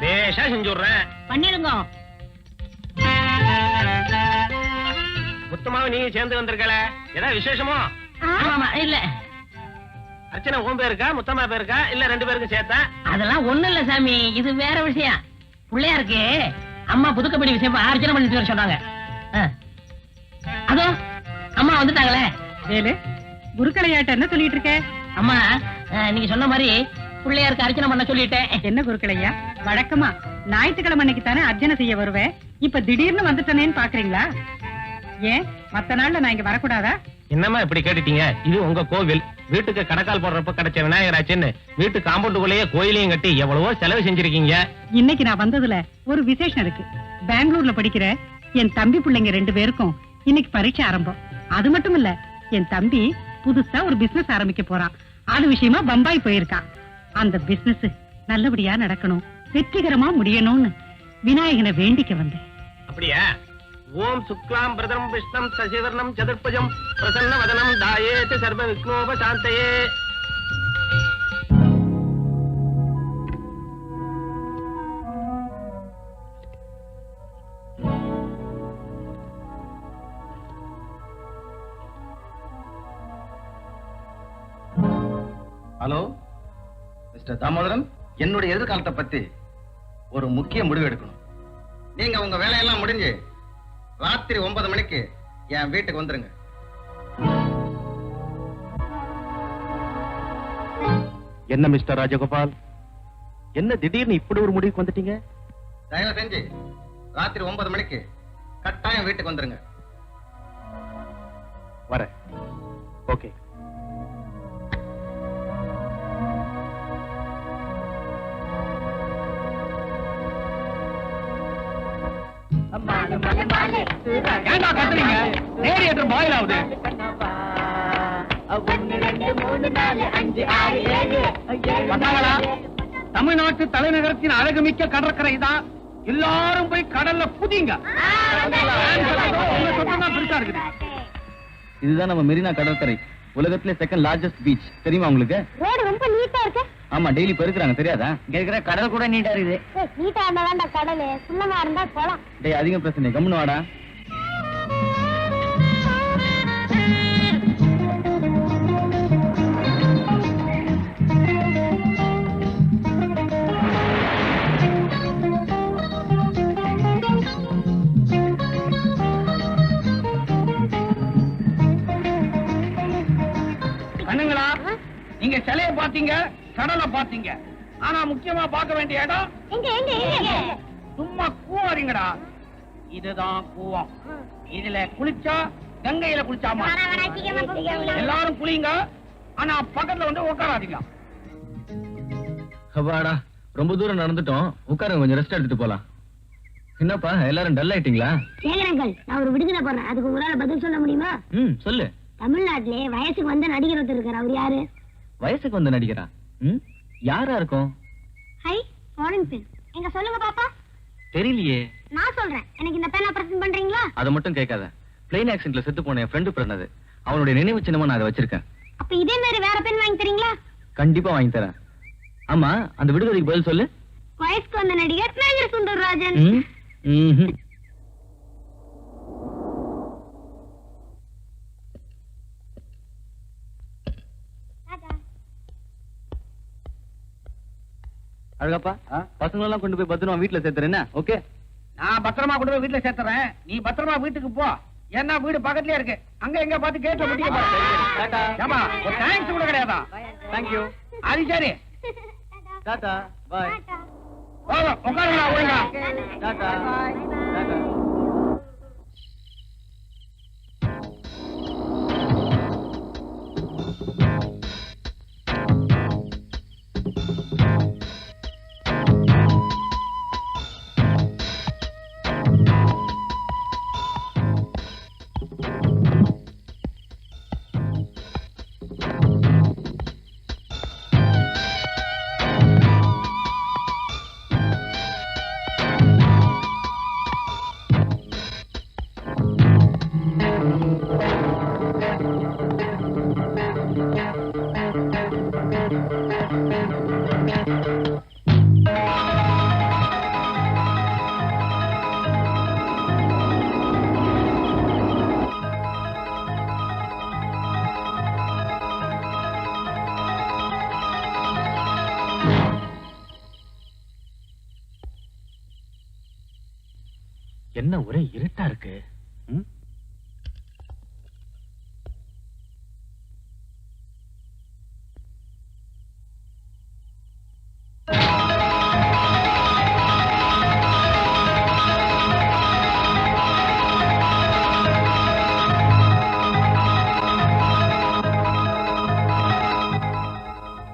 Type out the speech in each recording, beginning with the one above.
பேஷா செஞ்சு விடுறேன். பண்ணிடுங்க. முத்தமாவும் நீங்க சேர்ந்து வந்திருக்கல, ஏதாவது விசேஷமோ? இல்ல, அர்ச்சனை உன் பேருக்கா முத்தம்மா பேருக்கா இல்ல ரெண்டு பேருக்கும் சேர்த்தா? அதெல்லாம் ஒண்ணு இல்ல சாமி, இது வேற விஷயம். பிள்ளையாருக்கு அம்மா புதுக்கப்படி விஷயம் அர்ச்சனை பண்ணிட்டு வர சொன்னாங்க. அதோ அம்மா வந்துட்டாங்களே. வேலு, குருக்களையாட்ட என்ன சொல்லிட்டு இருக்க? அம்மா, நீங்க சொன்ன மாதிரி பிள்ளையாருக்கு அர்ச்சனை பண்ண சொல்லிட்டேன். என்ன குருக்களையா, வழக்கமா ஞாயிற்றுக்கிழமை அன்னைக்கு தானே அர்ச்சனை செய்ய வருவேன், இப்ப திடீர்னு வந்துட்டனேன்னு பாக்குறீங்களா? ஏன் மத்த நாள்ல நான் இங்க வரக்கூடாதா? என்னம்மா இப்படி கேட்டுட்டீங்க? இது உங்க கோவில். வீட்டுக்கு கடக்கால் போடுறப்ப கிடைச்ச விநாயகராச்சுன்னு வீட்டு காம்பவுண்டுக்குள்ளேயே கோயிலையும் கட்டி எவ்வளவோ செலவு செஞ்சிருக்கீங்க. இன்னைக்கு நான் வந்ததுல ஒரு விசேஷம் இருக்கு. பெங்களூர்ல படிக்கிற என் தம்பி பிள்ளைங்க 2 பேருக்கும் இன்னைக்கு பரீட்சை ஆரம்பம். அது மட்டும் இல்ல, என் தம்பி புதுசா ஒரு பிசினஸ் ஆரம்பிக்க போறான். அது விஷயமா பம்பாய் போயிருக்கான். அந்த பிசினஸ் நல்லபடியா நடக்கணும், வெற்றிகரமா முடியணும்னு விநாயகனை வேண்டிக்க வந்தேன். அப்படியா? ஓம் சுக்லாம் பிரதம் விஷ்ணம் சசிவர்ணம் சதுர்புஜம் பிரசன்ன வதனம் தாயேத் சர்வ விக்னோபசாந்தயே. ஹலோ மிஸ்டர் தாமோதரன், என்னுடைய எதிர்காலத்தை பத்தி ஒரு முக்கிய முடிவு எடுக்கணும். நீங்க உங்க வேலையெல்லாம் முடிஞ்சு ராத்திரி 9 மணிக்கு என் வீட்டுக்கு வந்துருங்க. என்ன மிஸ்டர் ராஜகோபால், என்ன திடீர்னு இப்படி ஒரு முடிவுக்கு வந்துட்டீங்க? தயவு செஞ்சு ராத்திரி 9 மணிக்கு கட்டாயம் வீட்டுக்கு வந்துருங்க. வரேன். ஓகே. ஏண்டா கத்துறீங்க? ரேடியேட்டர் பாயில் ஆகுது. வந்தாங்களா? தமிழ்நாட்டு தலைநகரத்தின் அழகுமிக்க கடற்கரை தான். எல்லாரும் போய் கடல்ல புதிங்க. பெருசா இருக்குது. இதுதான் நம்ம மெரினா கடற்கரை, உலகத்திலே செகண்ட் லார்ஜஸ்ட் பீச். தெரியுமா உங்களுக்கு? ரோடு ரொம்ப நீட்டா இருக்கு. ஆமா, டெய்லி பெருக்குறாங்க, தெரியாதா? கேக்குற கடல் கூட நீட்டா இருக்குது. நீட்டா இருந்தா கடல், சுண்ணமா இருந்தா போலாம். டேய், அதிக பிரச்சனை, கம்முன்னு வாடா. கண்ணுங்களா, நீங்க சிலையை பாத்தீங்க, கடலை பாத்தீங்க. ஆனா முக்கியமா பார்க்க வேண்டிய இடம் சும்மா கூவாரிங்கடா. இதுதான் கூவம். இதுல குளிச்சா கங்கையில குளிச்சாமா. எல்லாரும் குளிங்க, ஆனா பக்கத்துல வந்து உட்காராதீங்க. அப்பாடா, ரொம்ப தூரம் நடந்துட்டோம், உட்காருங்க, கொஞ்சம் ரெஸ்ட் எடுத்துட்டு போலாம். என்னப்பா எல்லாரும் டல் ஆயிட்டீங்களா? சேகரங்கள், நான் ஒரு விடுதலை போடுறேன், அதுக்கு உங்களால பதில் சொல்ல முடியுமா? சொல்லு. தமிழ்நாட்டிலே வயசுக்கு வந்த நடிகர் ஒருத்தர் இருக்காரு, அவர் யாரு? வயசுக்கு வந்த நடிகரா? யாரா இருக்கும்? Hi, foreign pen. எங்க சொல்லுங்க பாப்பா. தெரியலையே. நான் சொல்றேன், எனக்கு இந்த பேனா பிரசன்ட் பண்றீங்களா? அதை மட்டும் கேட்காத. பிளேன் ஆக்சிடென்ட்ல செத்து போன என் ஃப்ரெண்டு பிறந்தது, அவனுடைய நினைவு சின்னமா நான் அதை வச்சிருக்கேன். அப்ப இதே மாதிரி வேற பென் வாங்கி தரீங்களா? கண்டிப்பா வாங்கி தரேன். ஆமா, அந்த விடுதலைக்கு பதில் சொல்லு. வயசுக்கு வந்த நடிகர் மேஜர் சுந்தரராஜன். அழகப்பா, பசங்க எல்லாம் கொண்டு போய் பத்திரமா வீட்டுல சேர்த்துறேன். ஓகே, நான் பத்திரமா கொண்டு போய் வீட்டுல சேர்த்துறேன். நீ பத்திரமா வீட்டுக்கு போ. ஏன்னா வீடு பக்கத்துலயே இருக்கு. அங்க எங்க பார்த்து கேட்ட முடியும். ஒரு தேங்க்ஸ் கூட கிடையாதா? தேங்க்யூ. அது சரி. டாடா, பாய். உட்காருங்களா ஒழுங்கா. டாடா, டாடா. என்ன ஒரே இருட்டா இருக்கு.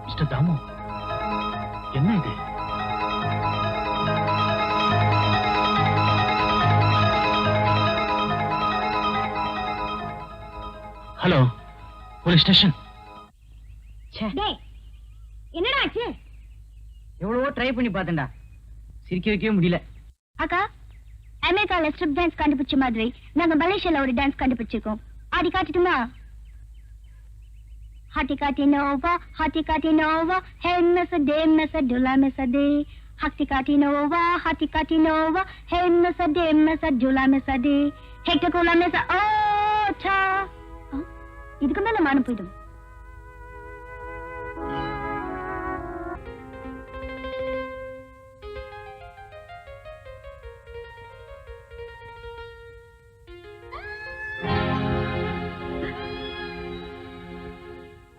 மிஸ்டர் தாமு, என்ன இது? Hello, police station. டேய் என்னடா ஆச்சு? எவ்வளவோ ட்ரை பண்ணி பார்த்தேன்டா, சிரிக்க வைக்கவே முடியல. அக்கா, அமெரிக்கால ஸ்ட்ரிப் டான்ஸ் கண்டுபிடிச்ச மாதிரி நாங்க மலேசியால ஒரு டான்ஸ் கண்டுபிடிச்சிருக்கோம். ஆடி காட்டுட்டுமா? ஹாட்டி காட்டி நோவா ஹே மெச டுலா மெசடே. ஹாட்டி காட்டி நோவா ஹே மெச டுலா மெசடே. ஹெக்ட கோலா மெச ஓச்சா. இதுக்கு மேல மானம் போயிடும்.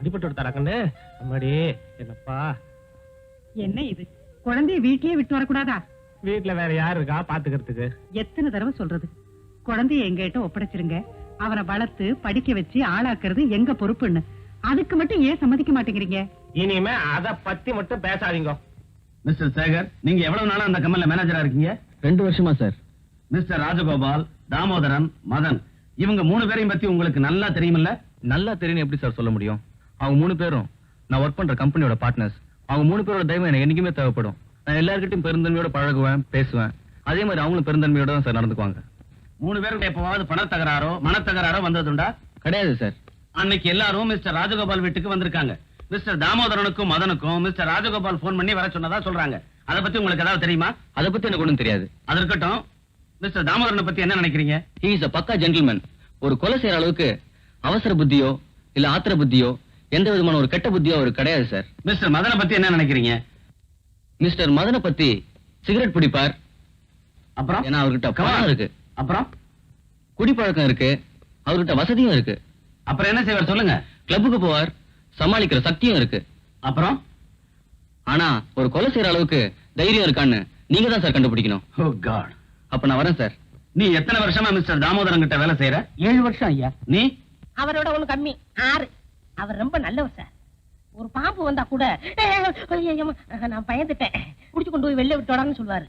அடிபட்டு விட்டாரா கண்ணு? அம்மாடி, என்னப்பா என்ன இது? குழந்தைய வீட்லயே விட்டு வரக்கூடாதா? வீட்டுல வேற யாரு இருக்கா பாத்துக்கிறதுக்கு? எத்தனை தடவை சொல்றது? குழந்தைய எங்ககிட்ட ஒப்படைச்சிருங்க, அவனை வளர்த்து படிக்க வச்சு ஆளாக்குறது எங்க பொறுப்புன்னு. அதுக்கு மட்டும் ஏன் சம்மதிக்க மாட்டேங்கிறீங்க? இனிமே அத பத்தி மட்டும் பேசாதீங்க. மிஸ்டர் சேகர், நீங்க எவ்வளவு நாளா அந்த கம்பெனில மேனேஜரா இருக்கீங்க? 2 வருஷமா சார். மிஸ்டர் ராஜகோபால், தாமோதரன், மதன், இவங்க 3 பேரையும் பத்தி உங்களுக்கு நல்லா தெரியுமில்ல? நல்லா தெரியும் எப்படி சார் சொல்ல முடியும்? அவங்க 3 பேரும் நான் ஒர்க் பண்ற கம்பெனியோட பார்ட்னர்ஸ். அவங்க 3 பேரோட தயவு எனக்கு என்னைக்குமே தேவைப்படும். நான் எல்லார்கிட்டையும் பெருந்தன்மையோட பழகுவேன், பேசுவேன். அதே மாதிரி அவங்களும் பெருந்தன்மையோட தான் சார் நடந்துக்குவாங்க. 3 பேருக்கு எப்பவாவது பணத்தகராறோ மனத்தகராறோ வந்ததுண்டா? கிடையாது சார். அன்னைக்கு எல்லாரும் மிஸ்டர் ராஜகோபால் வீட்டுக்கு வந்திருக்காங்க. மிஸ்டர் தாமோதரனுக்கும் மதனுக்கும் மிஸ்டர் ராஜகோபால் போன் பண்ணி வர சொன்னதா சொல்றாங்க. அத பத்தி உங்களுக்கு ஏதாவது தெரியுமா? அதை பத்தி எனக்கு ஒண்ணும் தெரியாது. அது இருக்கட்டும், மிஸ்டர் தாமோதரனை பத்தி என்ன நினைக்கிறீங்க? ஹி இஸ் a பக்கா ஜென்டில்மேன். ஒரு கொலை செய்யற அளவுக்கு அவசர புத்தியோ இல்ல ஆத்திர புத்தியோ எந்த விதமான ஒரு கெட்ட புத்தியோ அவருக்கு கிடையாது சார். மிஸ்டர் மதனை பத்தி என்ன நினைக்கிறீங்க? மிஸ்டர் மதனை பத்தி சிகரெட் பிடிப்பார். அப்புறம் ஏன்னா அவர்கிட்ட பணம் இருக்கு, அப்புறம் குடிப்பழக்கம் இருக்கு, அவர்கிட்ட வசதியும் இருக்கு. அப்புறம் என்ன செய்வார் சொல்லுங்க? கிளப்புக்கு போவார், சமாளிக்கிற சக்தியும் இருக்கு. அப்புறம் ஆனா ஒரு கொலை செய்யற அளவுக்கு தைரியம் இருக்கான்னு நீங்க தான் சார் கண்டுபிடிக்கணும். ஓ காட். அப்ப நான் வரேன் சார். நீ எத்தனை வருஷமா மிஸ்டர் தாமோதரன் கிட்ட வேலை செய்யற? 7 வருஷம் ஐயா. நீ? அவரோட ஒண்ணு கம்மி 6. அவர் ரொம்ப நல்லவர் சார். ஒரு பாம்பு வந்தா கூட நான் பயந்துட்டேன், புடிச்சு கொண்டு போய் வெளில விட்டோடான்னு சொல்லுவாரு.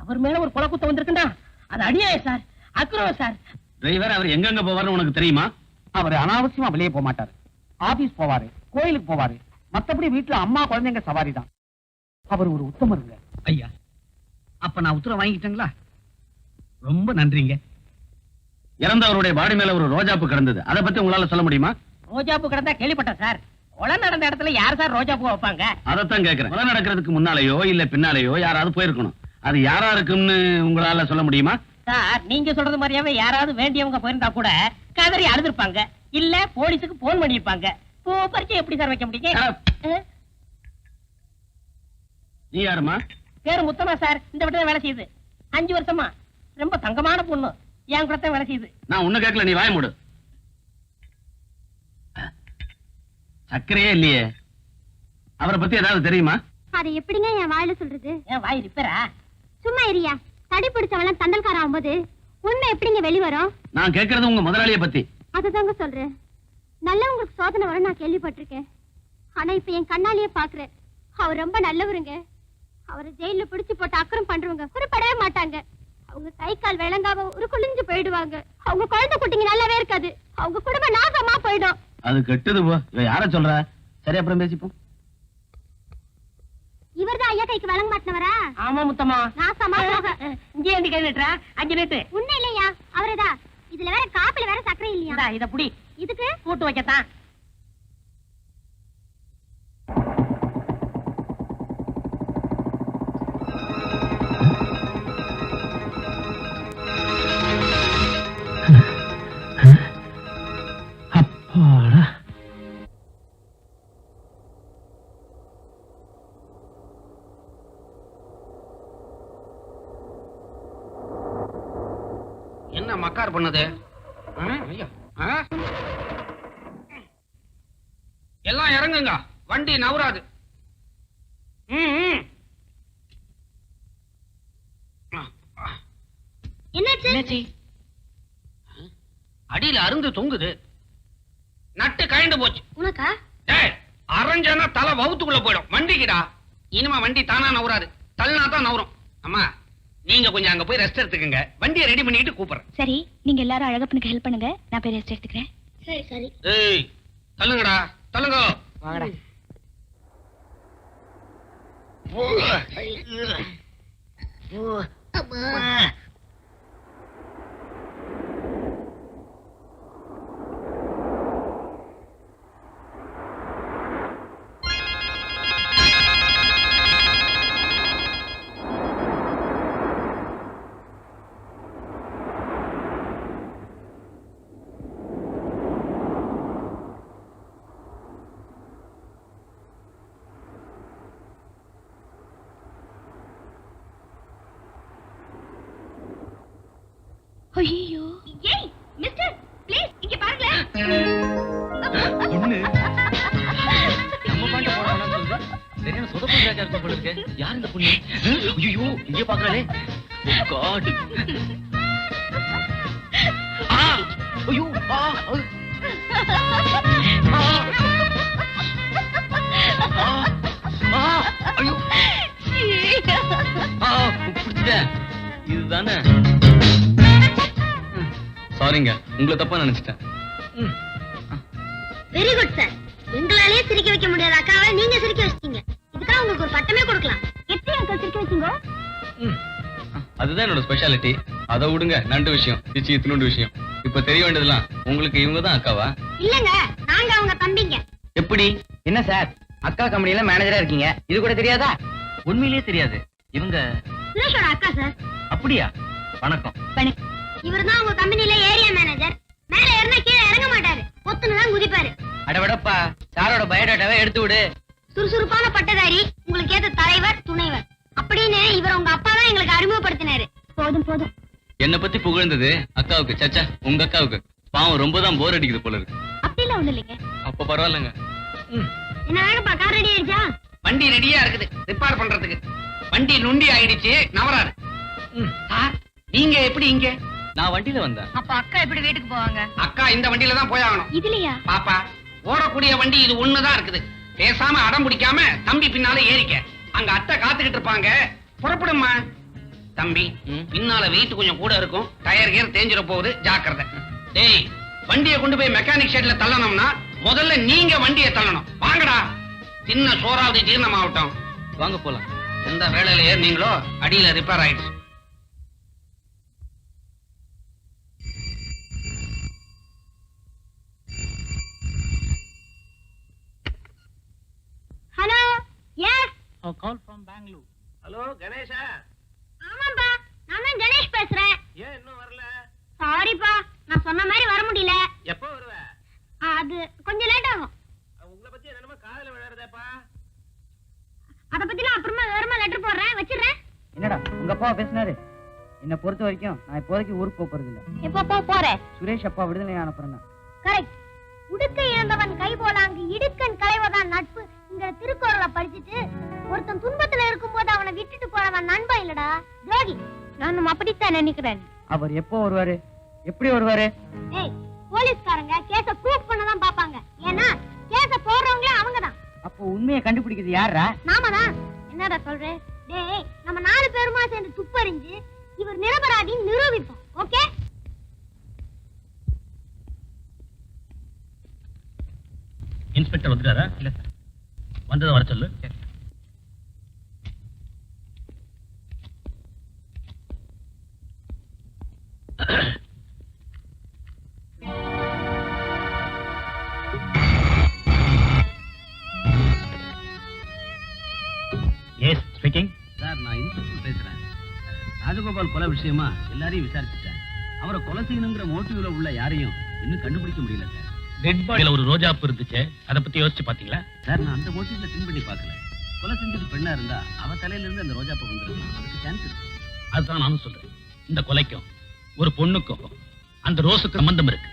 அவர் மேல ஒரு கொலை குத்த வந்திருக்குண்டா, அது அடியாய சார், அக்ரவம் சார். டிரைவர், அவர் எங்கெங்க போவார்னு உனக்கு தெரியுமா? அவர் அனாவசியமா வெளியே போக மாட்டாரு. ஆபீஸ் போவாரு, கோயிலுக்கு போவாரு. மத்தபடி வீட்டுல அம்மா குழந்தைங்க சவாரி தான். அவர் ஒரு உத்தமருங்க. ஐயா, அப்ப நான் உத்தரவு வாங்கிட்டேங்களா? ரொம்ப நன்றிங்க. இறந்தவருடைய பாடி மேல ஒரு ரோஜாப்பு கிடந்தது, அதை பத்தி உங்களால சொல்ல முடியுமா? ரோஜாப்பூ கிடந்தா கேள்விப்பட்டேன் சார். கொலை நடந்த இடத்துல யார் சார் ரோஜாப்பூ வைப்பாங்க? அதைத்தான் கேக்குறேன். கொலை நடக்கிறதுக்கு முன்னாலேயோ இல்ல பின்னாலேயோ யாராவது போயிருக்கணும். அது யாரா இருக்கும்னு உங்களால சொல்ல முடியுமா? சார், நீங்க சொல்றது மாதிரியாவே யாராவது வேண்டியவங்க போயிருந்தா கூட கதறி அழுதுருப்பாங்க, இல்ல போலீஸுக்கு போன் பண்ணிருப்பாங்க. பூ பறிச்சு எப்படி சார் வைக்க முடியுங்க? நீ யாருமா? பேரு முத்தமா சார், இந்த வீட்டுல வேலை செய்யுது. 5 வருஷமா. ரொம்ப தங்கமான பொண்ணு, என் கூட தான் வேலை செய்யுது. நான் ஒண்ணு கேட்கல, நீ வாய மூடு. சக்கரையே இல்லையே. அவரை பத்தி ஏதாவது தெரியுமா? அதை எப்படிங்க என் வாயில சொல்றது? என் வாய் ரிப்பேரா? சும்மா இரியா. தடி பிடிச்சவெல்லாம் தண்டல்கார ஆகும்போது உண்மை எப்படிங்க வெளிவரும்? நான் கேட்கறது உங்க முதலாளிய பத்தி. அதுதாங்க சொல்றேன். நல்லவங்களுக்கு சோதனை வர நான் கேள்விப்பட்டிருக்கேன். ஆனா இப்ப என் கண்ணாலேயே பாக்குறேன். அவர் ரொம்ப நல்லவருங்க. அவரை ஜெயில பிடிச்சு போட்டு அக்கறம் பண்றவங்க குறிப்படவே மாட்டாங்க. அவங்க கை கால் விளங்காம ஒரு குளிஞ்சு போயிடுவாங்க. அவங்க குழந்தை குட்டிங்க நல்லாவே இருக்காது. அவங்க குடும்பம் நாசமா போயிடும். அது கெட்டது போ. இவ யார சொல்ற? சரி, அப்புறம் பேசிப்போம். இவர்தான் ஐயா கைக்கு விளங்க மாட்டினவரா? ஆமா முத்தமா. நாசமா போக. இங்கே இருந்து கை நீட்டுறா? 5 நீட்டு. உண்மை இல்லையா? அவரேதான். இதுல வேற காப்பில வேற சக்கரை இல்லையா? இந்தா, இத புடி. இதுக்கு கூட்டு வைக்கத்தான். அப்பாடா. என்ன மக்கார் பண்ணது? ஐயா, எல்லாம் இறங்குங்க, வண்டி நவராது. என்னாச்சு? அடியில அருந்து தொங்குது, நட்டு கழண்டு போச்சு. உனக்கா? அரைஞ்சனா தலை வவுத்துக்குள்ள போயிடும். வண்டிக்குடா, இனிமே வண்டி தானா நவராது, தள்ளினா தான் நவரும். அம்மா, நீங்க கொஞ்சம் அங்க போய் ரெஸ்ட் எடுத்துக்கங்க, வண்டியை ரெடி பண்ணிட்டு கூப்பிடுறேன். சரி, நீங்க எல்லாரும் அழகப்பனுக்கு ஹெல்ப் பண்ணுங்க, நான் போய் ரெஸ்ட் எடுத்துக்கிறேன். சரி சரி. ஏய், தள்ளுங்கடா, தள்ளுங்க. வாங்கடா. ஐயோ, ஏய் மிஸ்டர், ப்ளீஸ் இங்க பாருங்க. பொண்ணு நம்ம பாட்டு போடணும்னு சொல்லுது. சரியான சொதப்பு ராஜா இருக்க போல இருக்கு. யார் இந்த பொண்ணு? ஐயோ, இங்க பாக்குறாளே. காட். ஐயோ, ஐயோ, பிடிச்சிட்டேன். இதுதானே? சாரிங்க, உங்களை தப்பா நினைச்சிட்டேன். Very good sir. எங்களாலே சிரிக்க வைக்க முடியாத அக்காவை நீங்க சிரிக்க வச்சிட்டீங்க. இதுக்காக உங்களுக்கு ஒரு பட்டமே கொடுக்கலாம். எப்படி அக்கா சிரிக்க வச்சீங்க? அதுதான் என்னோட ஸ்பெஷாலிட்டி. அதை விடுங்க, நண்டு விஷயம், சிச்சி இத்தினோண்டு விஷயம். இப்ப தெரிய வேண்டியதெல்லாம் உங்களுக்கு இவங்க தான் அக்காவா? இல்லங்க, நாங்க அவங்க தம்பிங்க. எப்படி? என்ன சார், அக்கா கம்பெனில மேனேஜரா இருக்கீங்க, இது கூட தெரியாதா? உண்மையிலேயே தெரியாது. இவங்க சுரேஷோட அக்கா சார். அப்படியா? வணக்கம். இவர்தான் உங்க கம்பெனில ஏரியா மேனேஜர். மேல ஏறினா கீழே இறங்க மாட்டாரு, ஒத்துன்னு தான் குதிப்பாரு. அடவடப்பா, சாரோட பயோடேட்டாவை எடுத்து விடு. சுறுசுறுப்பான பட்டதாரி, உங்களுக்கு ஏத்த தலைவர் துணைவர் அப்படின்னு இவர் உங்க அப்பா தான் எங்களுக்கு அறிமுகப்படுத்தினாரு. போதும் போதும். என்ன பத்தி புகழ்ந்தது அக்காவுக்கு, சச்சா உங்க அக்காவுக்கு. பாவம், ரொம்ப தான் போர் அடிக்குது போல இருக்கு. அப்படிலாம் ஒண்ணு இல்லைங்க. அப்ப பரவாயில்லங்க. என்ன வேணும்பா, கார் ரெடி ஆயிடுச்சா? வண்டி ரெடியா இருக்குது ரிப்பேர் பண்றதுக்கு. வண்டி நுண்டி ஆயிடுச்சு, நவராது. சார், நீங்க எப்படி இங்க? நான் வண்டியில வந்தேன். அப்ப அக்கா எப்படி வீட்டுக்கு போவாங்க? அக்கா இந்த வண்டியில தான் போயாகணும். இதுலயா? பாப்பா, ஓடக்கூடிய வண்டி இது ஒண்ணுதான் இருக்குது. பேசாம அடம் பிடிக்காம தம்பி பின்னால ஏறிக்க. அங்க அத்தை காத்துக்கிட்டு இருப்பாங்க. புறப்படுமா தம்பி. பின்னால வெயிட் கொஞ்சம் கூட இருக்கும், டயர் கியர் தேஞ்சிட போகுது, ஜாக்கிரதை. டேய், வண்டியை கொண்டு போய் மெக்கானிக் ஷெட்ல தள்ளணும்னா முதல்ல நீங்க வண்டியை தள்ளணும். வாங்கடா, சின்ன சோறாவது ஜீரணமாகட்டும். வாங்க போலாம். எந்த வேலையில ஏறினீங்களோ அடியில ரிப்பேர் ஆயிடுச்சு. Hello, yes. Call from Bangalore. Hello கணேஷா? ஆமாப்பா, நான் தான் கணேஷ் பேசுறேன். ஏன் இன்னும் வரல? சாரிப்பா, நான் சொன்ன மாதிரி வர முடியல. எப்போ வருவ? அது கொஞ்சம் லேட் ஆகும். உங்களை பத்தி என்னமா காதல விளையாடுறதேப்பா. அத பத்தி நான் அப்புறமா வேறமா லெட்டர் போடுறேன், வச்சிடுறேன். என்னடா உங்க அப்பா பேசினாரு? என்ன பொறுத்த வரைக்கும் நான் இப்போதைக்கு ஊருக்கு போறது இல்ல. எப்போ போற? சுரேஷ் அப்பா விடுதலை அனுப்புறேன். கரெக்ட். உடுக்கை இழந்தவன் கை போலாங்கு இடுக்கன் களைவதான் நட்பு இங்க திருக்குறளை படிச்சுட்டு ஒருத்தன் துன்பத்துல இருக்கும்போது அவனை விட்டுட்டு போறவன் நண்பன் இல்லடா, துரோகி. நானும் அப்படித்தான் நினைக்கிறேன். அவர் எப்போ வருவாரு? எப்படி வருவாரு? ஏய், போலீஸ்காரங்க கேஸ ப்ரூஃப் பண்ணதான் பாப்பாங்க. ஏன்னா கேஸ போடுறவங்களே அவங்கதான். அப்போ உண்மையை கண்டுபிடிக்கிறது யாரா? நாம தான். என்னடா சொல்ற? டேய், நம்ம 4 பேருமா சேர்ந்து துப்பறிஞ்சு இவர் நிரபராதின்னு நிரூபிப்போம். ஓகே? இன்ஸ்பெக்டர் வந்துட்டாரா? இல்ல சார். வந்ததை வர சொல்லு. Yes speaking. சார், நான் இன்ஸ்பெக்டர் பேசுறேன். ராஜகோபால் கொலை விஷயமா எல்லாரையும் விசாரிச்சுட்டேன். அவரை கொலை செய்யணுங்கிற மோட்டிவ்ல உள்ள யாரையும் இன்னும் கண்டுபிடிக்க முடியல சார். டெட் பாடியில ஒரு ரோஜாப்பு இருந்துச்சு, அதை பத்தி யோசிச்சு பாத்தீங்களா? சார், நான் அந்த மோட்டிவ்ல திங்க் பண்ணி பார்க்கல. கொலை செஞ்சது பெண்ணா இருந்தா அவ தலையில இருந்து அந்த ரோஜா பூ வந்துருக்கலாம், அதுக்கு சான்ஸ் இருக்கு. அதுதான் நானும் சொல்றேன். இந்த கொலைக்கும் ஒரு பொண்ணுக்கும் அந்த ரோஸுக்கு சம்பந்தம் இருக்கு.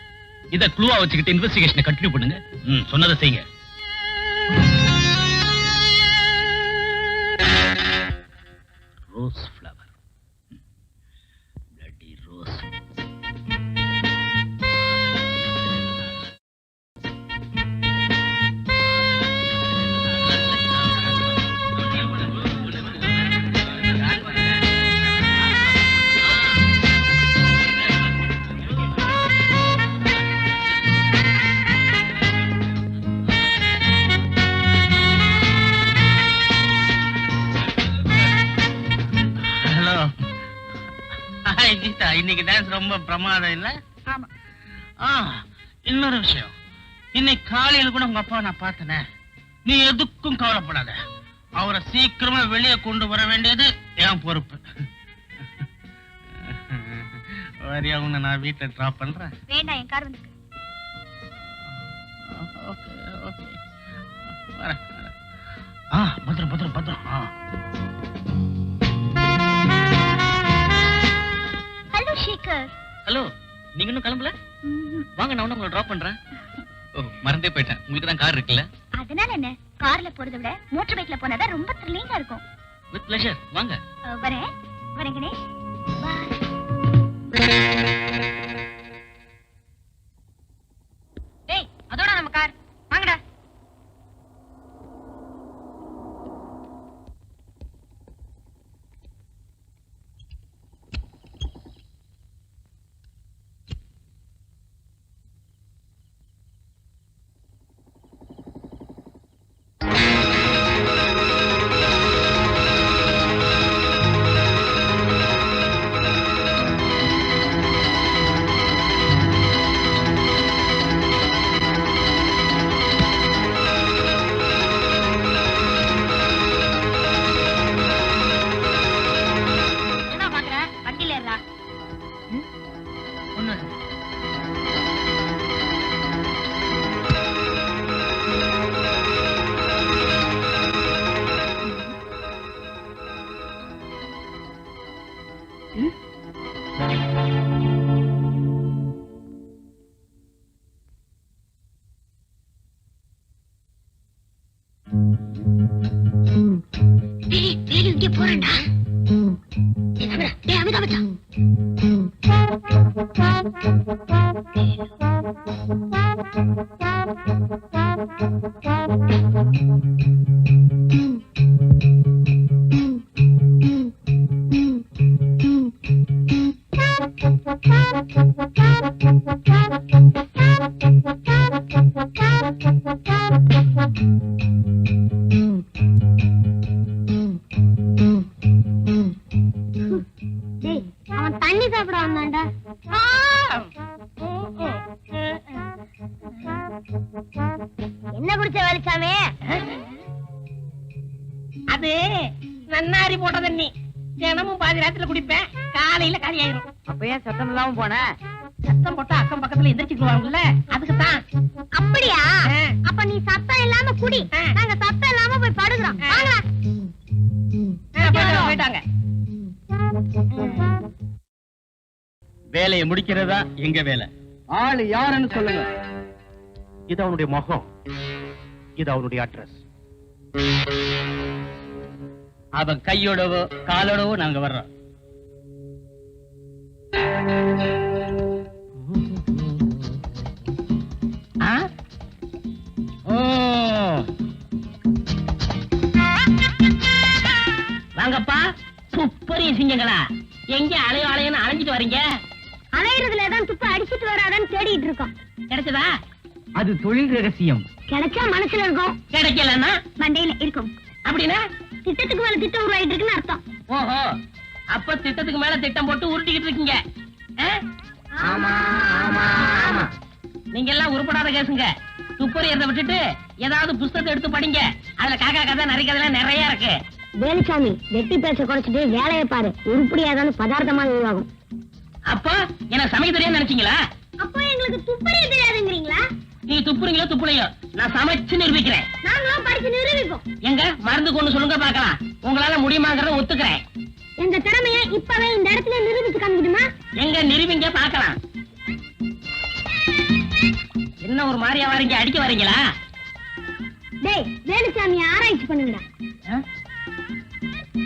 இத க்ளூவா வச்சுக்கிட்டு இன்வெஸ்டிகேஷனை கண்டினியூ பண்ணுங்க. சொன்னதை செய்யுங்க. Rose flower. Bloody rose. Geetha, இன்னைக்கு டான்ஸ் ரொம்ப பிரமாதம் இல்ல? இன்னொரு விஷயம், இன்னைக்கு காலையில கூட உங்க அப்பா நான் பார்த்தனே. நீ எதுக்கும் கவலைப்படாத, அவரை சீக்கிரமா வெளியே கொண்டு வர வேண்டியது என் பொறுப்பு. வரியா, உன்னை நான் வீட்டுல டிராப் பண்றேன். வேண்டாம், என் கார் வந்து. ஓகே ஓகே, வரேன். பத்திரம் பத்திரம் பத்திரம். ஹலோ ஷேகர். ஹலோ, நீங்க இன்னும் கிளம்பல? வாங்க, நான் உங்களை டிராப் பண்றேன். ஓ, மறந்தே போயிட்டேன். உங்களுக்கு தான் கார் இருக்குல்ல? அதனால என்ன, கார்ல போறதை விட மோட்டார் பைக்ல போனாதான் ரொம்ப த்ரில்லிங்கா இருக்கும். வித் பிளஷர், வாங்க. வரேன் வரேன் கணேஷ். பாய். டேய், அதோட நம்ம கார். வாங்கடா. என்ன குடிச்ச வேலைச்சாமி? அது நன்னாரி போட்ட தண்ணி. தினமும் பாதி ராத்திரில குடிப்பேன், காலையில காலியாயிரும். அப்ப ஏன் சத்தம் இல்லாம போன? சத்தம் போட்டா அக்கம் பக்கத்துல எந்திரிச்சுக்குவாங்கல்ல, அதுக்குதான். அப்படியா? அப்ப நீ சத்தம் இல்லாம குடி, நாங்க சத்தம் இல்லாம போய் படுக்கிறோம். போயிட்டாங்க. வேலையை முடிக்கிறதா எங்க வேலை. ஆளு யாருன்னு சொல்லுங்க. இது அவனுடைய முகம், இது அவனுடைய அட்ரஸ். அவன் கையோடவோ காலோடவோ நாங்க வர்றோம். வாங்கப்பா, துப்பறிய சிங்கங்களா, எங்க அலையோ அலையன்னு அலைஞ்சிட்டு வரீங்க? அலையிறதுல தான் துப்பு அடிச்சிட்டு வராதான்னு தேடிட்டு இருக்கோம். கிடைச்சதா? அது தொழில் ரகசியம். கிடைச்சா மனசுல இருக்கும், கிடைக்கலன்னா மண்டையில இருக்கும். அப்படின்னா திட்டத்துக்கு மேல திட்டம் உருவாயிட்டு இருக்குன்னு அர்த்தம். ஓஹோ, அப்ப திட்டத்துக்கு மேல திட்டம் போட்டு உருட்டிக்கிட்டு இருக்கீங்க. நீங்க எல்லாம் உருப்படாத கேசுங்க. துப்பறியறத விட்டுட்டு ஏதாவது புஸ்தகத்தை எடுத்து படிங்க. அதுல காக்கா கதை நிறைய கதை நிறைய இருக்கு. வேலுச்சாமி, வெட்டி பேச குறைச்சிட்டு வேலையை பாரு. உருப்படியாதான்னு பதார்த்தமா உருவாகும். அப்போ எனக்கு சமைக்க தெரியாது நினைச்சீங்களா? அப்போ எங்களுக்கு துப்பறிய தெரியாதுங்கிறீங்களா? நீங்க துப்புறீங்களோ துப்புலையோ, நான் சமைச்சு நிரூபிக்கிறேன். நாங்களும் படிச்சு நிரூபிப்போம். எங்க மருந்து கொண்டு சொல்லுங்க பாக்கலாம். உங்களால முடியுமாங்கிறத ஒத்துக்கிறேன். எங்க திறமைய இப்பவே இந்த இடத்துல நிரூபிச்சு காமிக்கணுமா? எங்க நிரூபிங்க பாக்கலாம். என்ன ஒரு மாதிரியா வாரீங்க, அடிக்க வரீங்களா? டேய் வேலுசாமி ஆராய்ச்சி பண்ணுங்கடா.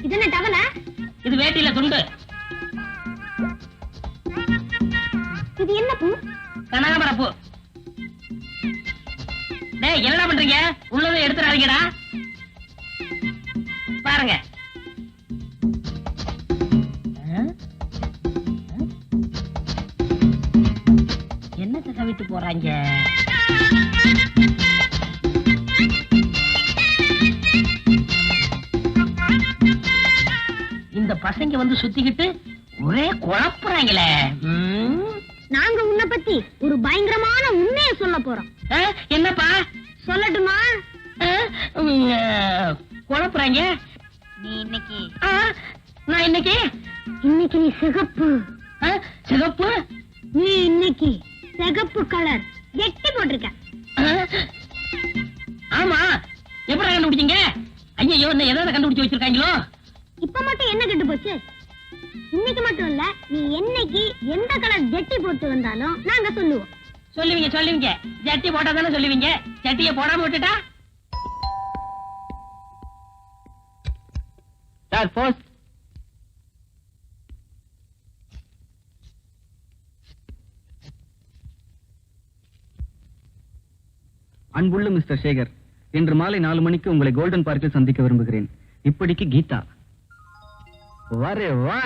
இது என்ன டவலா? இது வேட்டியில துண்டு. இது என்ன பூ? கனகாம்பர பூ. டேய் என்னடா பண்றீங்க? உள்ளதை எடுத்துறாதீங்கடா. பாருங்க. என்னத்தை கவிட்டு போறாங்க? இந்த பசங்க வந்து சுத்திக்கிட்டு ஒரே குழப்புறாங்களே. நாங்க உன்னை பத்தி ஒரு பயங்கரமான உண்மையை சொல்ல போறோம். என்னப்பா? சொல்லட்டுமா? குழப்புறாங்க. நீ இன்னைக்கு நான் இன்னைக்கு நீ சிகப்பு. சிகப்பு? நீ இன்னைக்கு சிகப்பு கலர் எட்டி போட்டிருக்க. ஆமா, எப்படி கண்டுபிடிச்சீங்க? ஐயோ, என்ன ஏதாவது கண்டுபிடிச்சு வச்சிருக்காங்களோ? இப்ப மட்டும் என்ன கெட்டு போச்சு? இன்னைக்கு மட்டும் இல்ல, நீ என்னைக்கு எந்த கலர் ஜெட்டி போட்டு வந்தாலும் நாங்க சொல்லுவோம். சொல்லுவீங்க. ஜட்டி போட்டா தானே சொல்லுவீங்க. ஜட்டியை போடாம விட்டுட்டா? Sir post. அன்புள்ள மிஸ்டர் சேகர், இன்று மாலை 4 மணிக்கு உங்களை கோல்டன் பார்க்கில் சந்திக்க விரும்புகிறேன். இப்படிக்கு கீதா. வரே வா.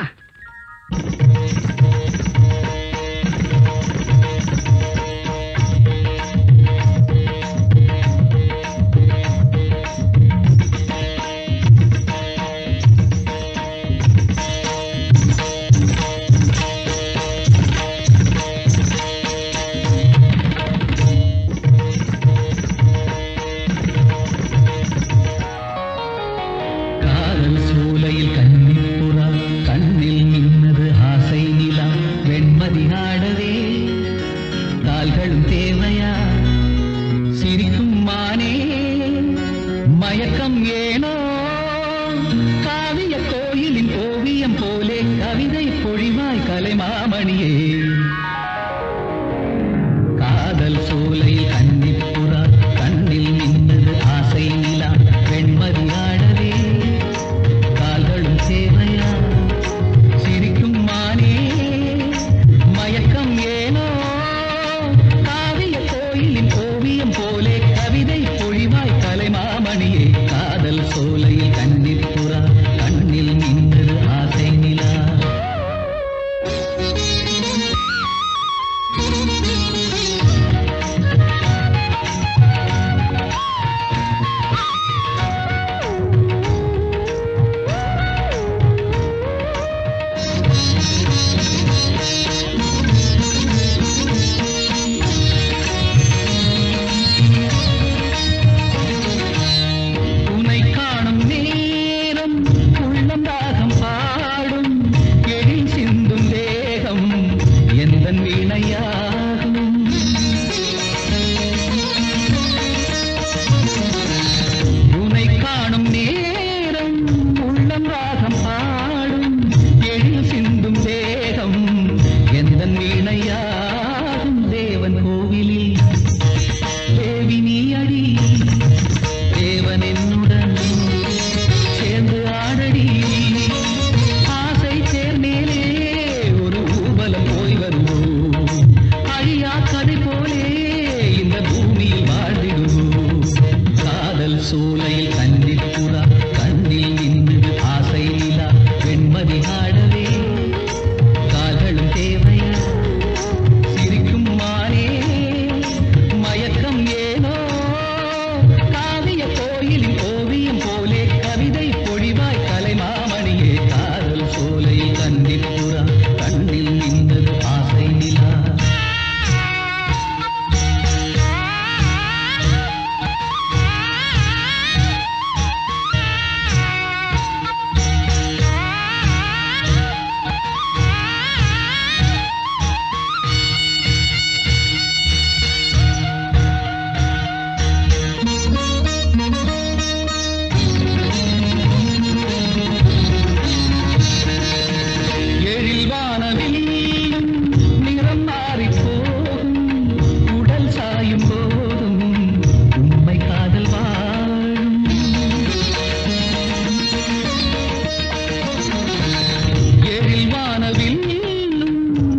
நேரில் வானவில்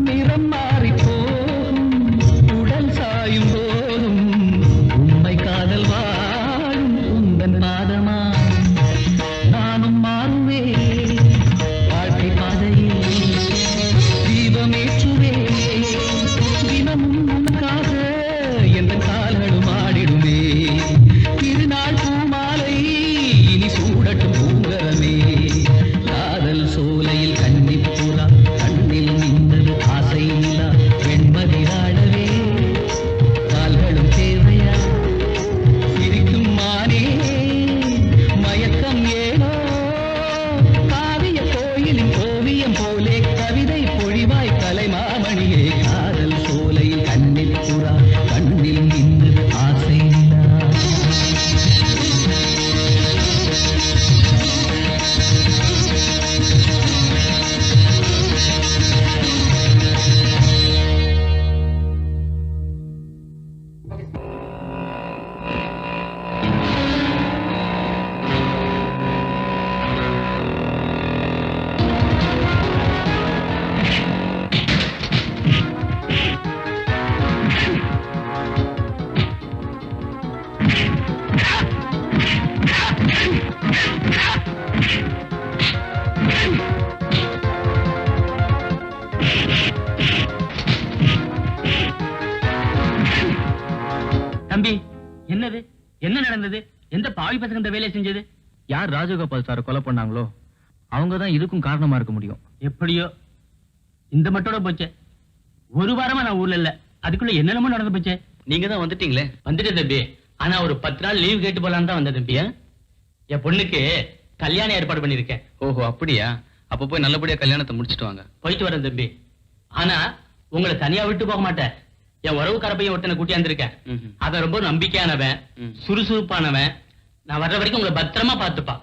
நிறம் மாறி போகும் உடல் சாயும் போதும் உண்மை காதல் வாழும் உந்தன் பாதமா நானும் மாறுவே வாழ்க்கை பாதையில் தீபமேற்றுவே தினமும் உனக்காக எந்த கால்களும் ஆடிடுமே திருநாள் பூமாலை இனி சூடட்டும் பூங்கரமே காதல் சோலையில் கன்னிப்புறா கண்ணில் நின்றது ஆசை நிலா வெண்மதிராடவே கால்களும் தேவையா சிரிக்கும் மானே மயக்கம் ஏனோ காவிய கோயிலின் ஓவியம் போலே கவிதை பொழிவாய் கலைமாமணியே காதல் சோலையில் கன்னிப்புறா கண்ணில் நின்றது ஆசை நிலா தம்பி, என்னது? என்ன நடந்தது? எந்த பாவி பசங்க இந்த வேலையை செஞ்சது? யார் ராஜகோபால் சார் கொலை பண்ணாங்களோ அவங்க தான் இதுக்கும் காரணமா இருக்க முடியும். எப்படியோ இந்த மட்டோட போச்சே. ஒரு வாரமா நான் ஊர்ல இல்ல, அதுக்குள்ள என்னென்னமோ நடந்து போச்சே. நீங்க தான் வந்துட்டீங்களே. வந்துட்டேன் தம்பி. ஆனா ஒரு 10 நாள் லீவ் கேட்டு போலான்னு தான் வந்தேன் தம்பி. என் பொண்ணுக்கு கல்யாணம் ஏற்பாடு பண்ணிருக்கேன். ஓஹோ அப்படியா? அப்ப போய் நல்லபடியா கல்யாணத்தை முடிச்சிட்டு வாங்க. போயிட்டு வரேன் தம்பி. ஆனா உங்களை தனியா விட்டு போக மாட்டேன். என் உறவுக்கார பையன் ஒருத்தனை கூட்டியாந்துருக்கேன். அவன் ரொம்ப நம்பிக்கையானவன், சுறுசுறுப்பானவன். நான் வர்ற வரைக்கும் உங்களை பத்திரமா பாத்துப்பா.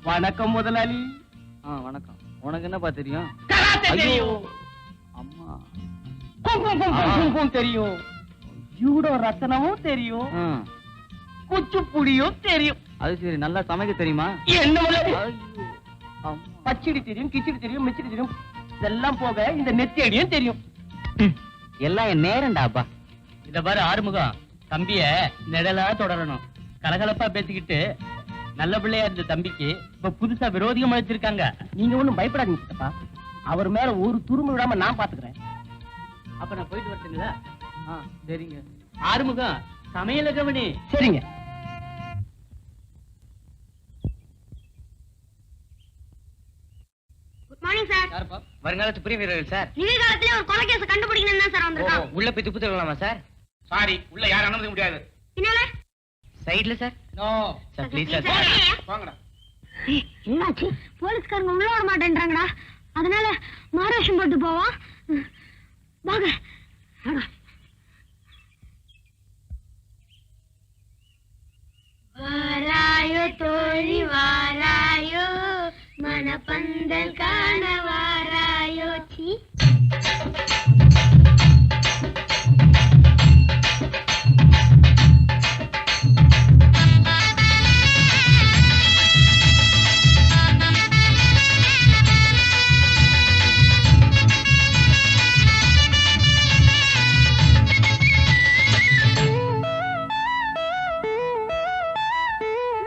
வணக்கம் முதலாளி. வணக்கம். உனக்கு என்னப்பா தெரியும்? அம்மா தெரியும், ஜூடோ ரத்தனமும் தெரியும், குச்சிப்புடியும் தெரியும். அது சரி, நல்லா சமைக்க தெரியுமா? என்ன பச்சடி தெரியும், கிச்சடி தெரியும், மிச்சடி தெரியும். இதெல்லாம் போக இந்த நெத்தியடியும் தெரியும். எல்லாம் என் நேரம்டாப்பா. இத பாரு ஆறுமுகம், தம்பிய நிழலா தொடரணும். கலகலப்பா பேசிக்கிட்டு நல்ல பிள்ளையா இருந்த தம்பிக்கு இப்ப புதுசா விரோதிகம் அழைச்சிருக்காங்க. நீங்க ஒண்ணும் பயப்படாதீங்க சித்தப்பா. அவர் மேல ஒரு துரும்பு விடாம நான் பாத்துக்கிறேன். அப்ப நான் போயிட்டு வரட்டுங்களா? சரிங்க. ஆறுமுகம், சமையல கவனி. சரிங்க. Good morning sir. யாருப்பா? வருங்காலத்து பிரிய வீரர்கள் சார். நிகழ்காலத்துல ஒரு கொலை கேஸ் கண்டுபிடிக்கணும் தான் சார் வந்திருக்கான். உள்ள போய் துப்பு தரலாமா சார்? சாரி, உள்ள யாரும் அனுமதிக்க முடியாது. பின்னால சைடுல sir. No sir please sir. வாங்கடா. என்னாச்சு? போலீஸ்காரங்க உள்ள வர மாட்டேன்றாங்கடா. அதனால மாரேஷம் போட்டு போவோம். வாங்க. வாராயோ தோழி வாராயோ, மனப்பந்தல் காண வாராயோ. சி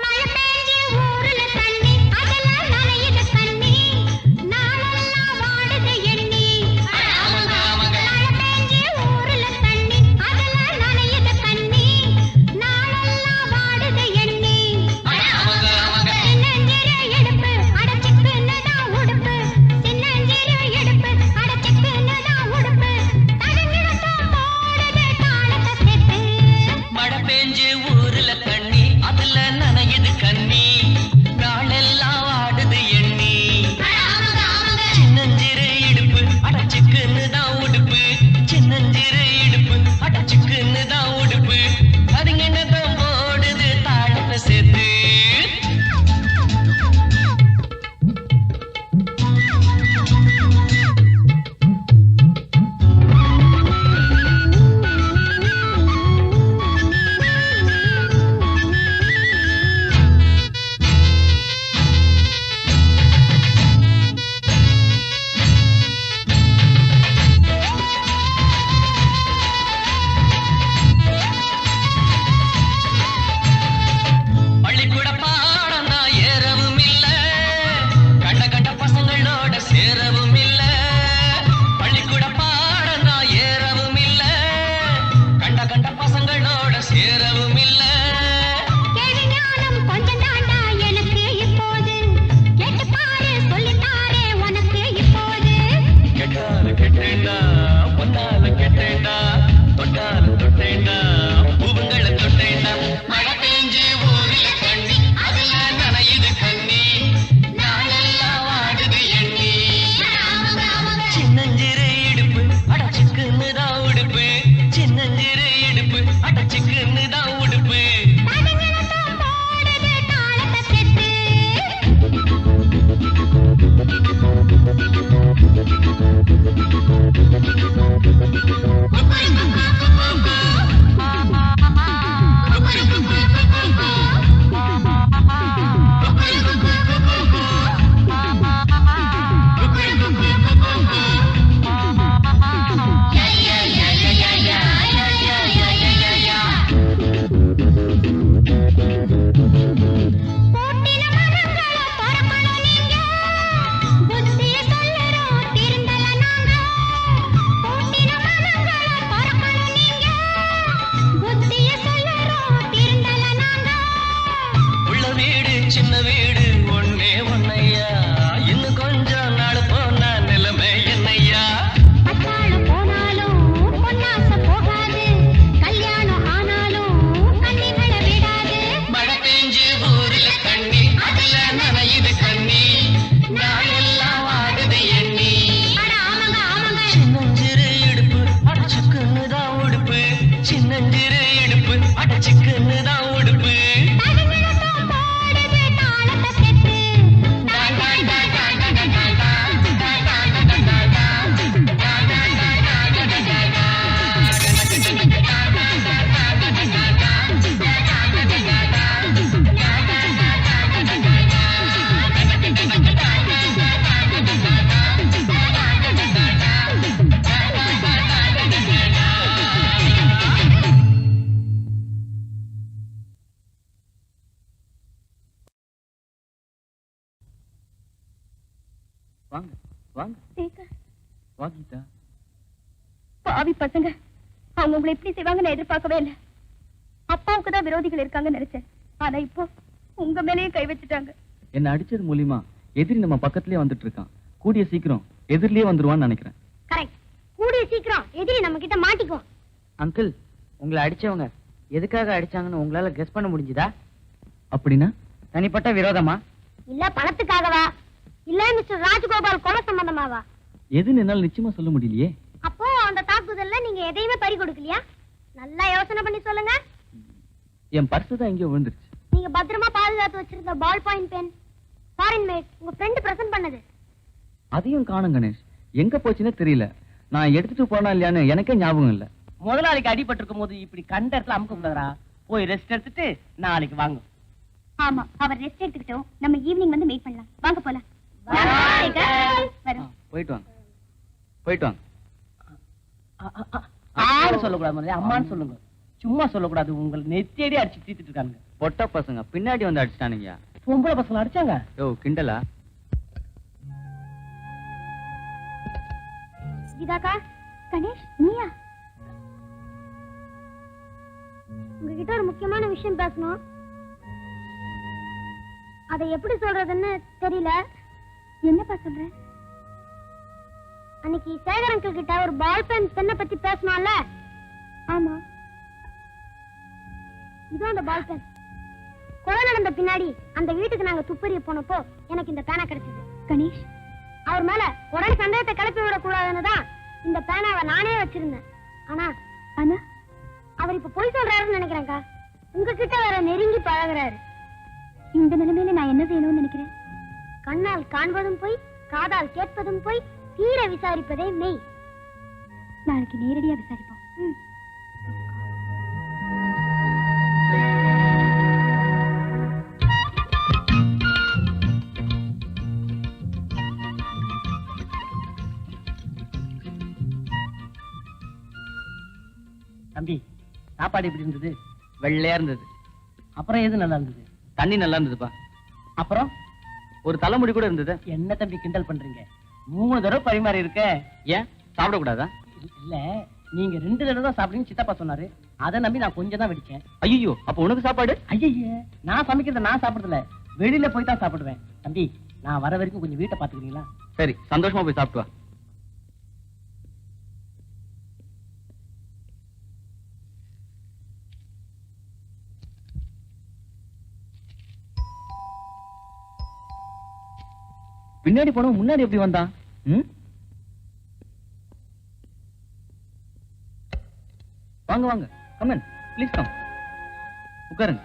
மழை பெய்ஞ்சு ஊருல தண்ணி, அதெல்லாம் நனையுது தண்ணி. நாளெல்லாம் வாங்க சேகர், வா கீதா. பாவி பசங்க, அவங்க உங்களை எப்படி செய்வாங்கன்னு எதிர்பார்க்கவே இல்லை. அப்பாவுக்கு தான் விரோதிகள் இருக்காங்கன்னு நினைச்சேன். ஆனா இப்போ உங்க மேலேயே கை வச்சுட்டாங்க. என்ன அடிச்சது மூலியமா எதிரி நம்ம பக்கத்துலயே வந்துட்டு இருக்கான். கூடிய சீக்கிரம் எதிரிலேயே வந்துருவான்னு நினைக்கிறேன். கரெக்ட். கூடிய சீக்கிரம் எதிரி நம்ம கிட்ட மாட்டிக்கும். அங்கிள், உங்களை அடிச்சவங்க எதுக்காக அடிச்சாங்கன்னு உங்களால கெஸ் பண்ண முடிஞ்சுதா? அப்படின்னா தனிப்பட்ட விரோதமா, இல்ல பணத்துக்காகவா, இல்ல மிஸ்டர் ராஜகோபால் கொலை சம்பந்தமாவா? எதுன்னு என்னால நிச்சயமா சொல்ல முடியலையே. அப்போ அந்த தாக்குதல்ல நீங்க எதையுமே பறி கொடுக்கலையா? நல்லா யோசனை பண்ணி சொல்லுங்க. என் பர்ஸ் தான் எங்கேயோ விழுந்துருச்சு. நீங்க பத்திரமா பாதுகாத்து வச்சிருந்த ball point pen, foreign made, உங்க ஃப்ரெண்ட் பிரசன்ட் பண்ணது. அதையும் காணும் கணேஷ். எங்க போச்சுன்னே தெரியல. நான் எடுத்துட்டு போனா இல்லையான்னு எனக்கே ஞாபகம் இல்ல. முதலாளிக்கு அடிபட்டு இருக்கும் போது இப்படி கண்ட இடத்துல அமுக்க கூடாதா? போய் ரெஸ்ட் எடுத்துட்டு நாளைக்கு வாங்க. ஆமா, அவர் ரெஸ்ட் எடுத்துக்கிட்டோம். நம்ம ஈவினிங் வந்து மீட் பண்ணலாம். வாங்க போலாம். வரோம். போயிட்டு வாங்க, போயிட்டு வாங்க. ஆறு சொல்லக்கூடாது, முதல்ல அம்மான்னு சொல்லுங்க. சும்மா சொல்லக்கூடாது. உங்களை நெத்தியடி அடிச்சு தீத்துட்டு இருக்காங்க. பொட்ட பசங்க பின்னாடி வந்து அடிச்சிட்டானுங்க. பொம்பளை பசங்க அடிச்சாங்க. யோ கிண்டலா? கீதாக்கா, கணேஷ் நீயா? உங்ககிட்ட ஒரு முக்கியமான விஷயம் பேசணும். அதை எப்படி சொல்றதுன்னு தெரியல. என்னப்பா சொல்ற? அன்னைக்கு சேகர் அங்கிள் கிட்ட ஒரு பால் பென்னை பத்தி பேசணும்ல? ஆமா, இதோ அந்த பால் பென். கொலை நடந்த பின்னாடி அந்த வீட்டுக்கு நாங்க துப்பறிய போனப்போ எனக்கு இந்த பேனா கிடைச்சது. கணேஷ், அவர் மேல உடனே சந்தேகத்தை கிளப்பி விடக்கூடாதுன்னு தான் இந்த பேனாவை நானே வச்சிருந்தேன். ஆனா ஆனா அவர் இப்ப பொய் சொல்றாருன்னு நினைக்கிறேன்க்கா. உங்ககிட்ட வேற நெருங்கி பழகுறாரு. இந்த நிலைமையில நான் என்ன செய்யணும்னு நினைக்கிறேன்? கண்ணால் காண்பதும் போய், காதால் கேட்பதும் போய், தீர விசாரிப்பதே மெய். நாளைக்கு நேரடியா விசாரிப்போம். தம்பி, சாப்பாடு எப்படி இருந்தது? வெள்ளையா இருந்தது. அப்புறம் எது நல்லா இருந்தது? தண்ணி நல்லா இருந்ததுப்பா. அப்புறம் ஒரு தலைமுடி கூட இருந்தது. என்ன தம்பி கிண்டல் பண்றீங்க? 3 தடவை பரிமாறி இருக்க. ஏன் சாப்பிடக்கூடாதா? இல்ல, நீங்க 2 தடவை தான் சாப்பிடுங்க சித்தப்பா சொன்னாரு. அதை நம்பி நான் கொஞ்சம் தான் வெடிச்சேன். ஐயோ, அப்ப உனக்கு சாப்பாடு? ஐயே, நான் சமைக்கிறத நான் சாப்பிடுறதில்ல, வெளியில போய் தான் சாப்பிடுவேன். தம்பி, நான் வர வரைக்கும் கொஞ்சம் வீட்டை பாத்துக்கிறீங்களா? சரி, சந்தோஷமா போய் சாப்பிட்டு வா. பின்னாடி போனவன் முன்னாடி எப்படி வந்தான்? வாங்க வாங்க, கமன் ப்ளீஸ் கம், உட்காருங்க.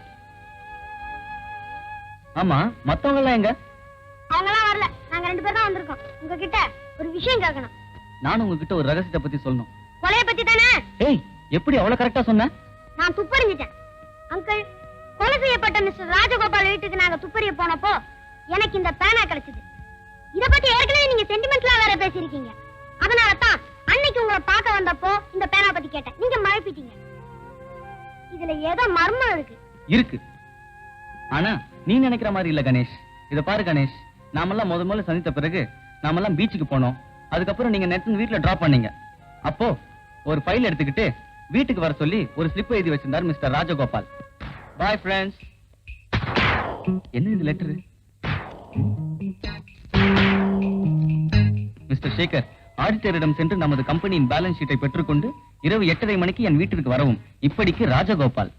ஆமா, மத்தவங்க எல்லாம் எங்க? அவங்க எல்லாம் வரல. நாங்க 2 பேர் தான் வந்திருக்கோம். உங்ககிட்ட ஒரு விஷயம் கேட்கணும். நானும் உங்ககிட்ட ஒரு ரகசியத்தை பத்தி சொல்லணும். கொலைய பத்தி தானே? ஏய், எப்படி அவ்வளவு கரெக்டா சொன்ன? நான் துப்பறிஞ்சிட்டேன். அங்கிள், கொலை செய்யப்பட்ட மிஸ்டர் ராஜகோபால் வீட்டுக்கு நாங்க துப்பறிய போனப்போ எனக்கு இந்த பேனா கிடைச்சது. இத பத்தி ஏற்கனவே நீங்க சென்டிமெண்ட்லா வேற பேசிருக்கீங்க. அதனால தான் அன்னைக்கு உங்களை பார்க்க வந்தப்போ இந்த பேனா பத்தி கேட்டேன். நீங்க மறைப்பிட்டீங்க. இதுல ஏதோ மர்மம் இருக்கு. இருக்கு, ஆனா நீ நினைக்கிற மாதிரி இல்ல கணேஷ். இத பாரு கணேஷ், நாமெல்லாம் முதல்ல சந்தித்த பிறகு நாமெல்லாம் பீச்சுக்கு போனோம். அதுக்கப்புறம் நீங்க நேத்து வீட்டுல டிராப் பண்ணீங்க. அப்போ ஒரு ஃபைல் எடுத்துக்கிட்டு வீட்டுக்கு வர சொல்லி ஒரு ஸ்லிப் எழுதி வச்சிருந்தார் மிஸ்டர் ராஜகோபால். Bye friends. என்ன இது லெட்டர்? மிஸ்டர் சேகர், ஆடிட்டரிடம் சென்று நமது கம்பெனியின் பேலன்ஸ் ஷீட்டை பெற்றுக்கொண்டு இரவு 8:30 மணிக்கு என் வீட்டிற்கு வரவும். இப்படிக்கு ராஜகோபால்.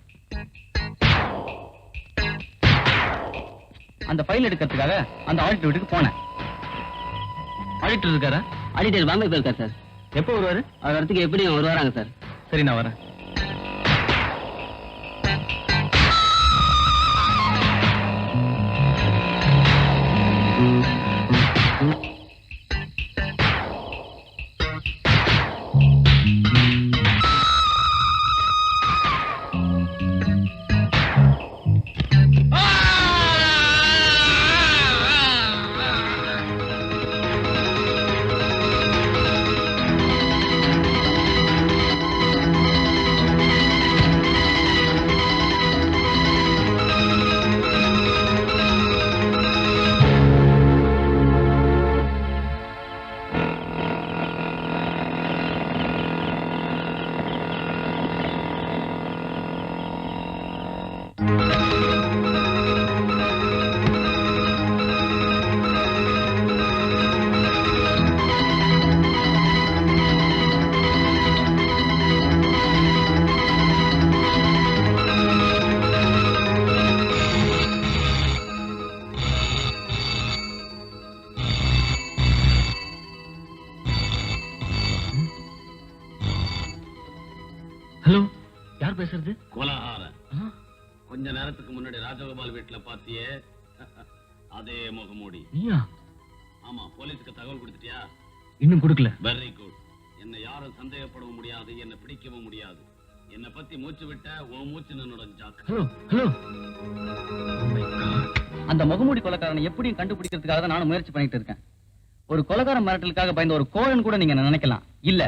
அந்த ஃபைல் எடுக்கிறதுக்காக அந்த ஆடிட்டர் வீட்டுக்கு போனேன். ஆடிட்டர் இருக்காரா? ஆடிட்டர் பாம்பே போயிருக்கார் சார். எப்போ வருவாரு? அவர் வரத்துக்கு எப்படியும் வருவாராங்க சார். சரி, நான் வரேன். ஹலோ, யார் பேசுறது? கோலாகார கொஞ்ச நேரத்துக்கு முன்னாடி ராஜகோபால் வீட்டுல பாத்தியே அதே முகமூடி. நீயா? ஆமா, போலீஸுக்கு தகவல் கொடுத்துட்டியா? இன்னும் கொடுக்கல. Very good. என்ன யாரும் சந்தேகப்படவும் முடியாது, என்ன பிடிக்கவும் முடியாது. என்ன பத்தி மூச்சு விட்ட உன் மூச்சு நின்னுட ஜாக்கு. Hello hello. அந்த முகமூடி கொலைக்காரனை எப்படியும் கண்டுபிடிக்கிறதுக்காக தான் நானும் முயற்சி பண்ணிட்டு இருக்கேன். ஒரு கொலைக்காரன் மிரட்டலுக்காக பயந்த ஒரு கோழன் கூட நீங்க நினைக்கலாம். இல்ல,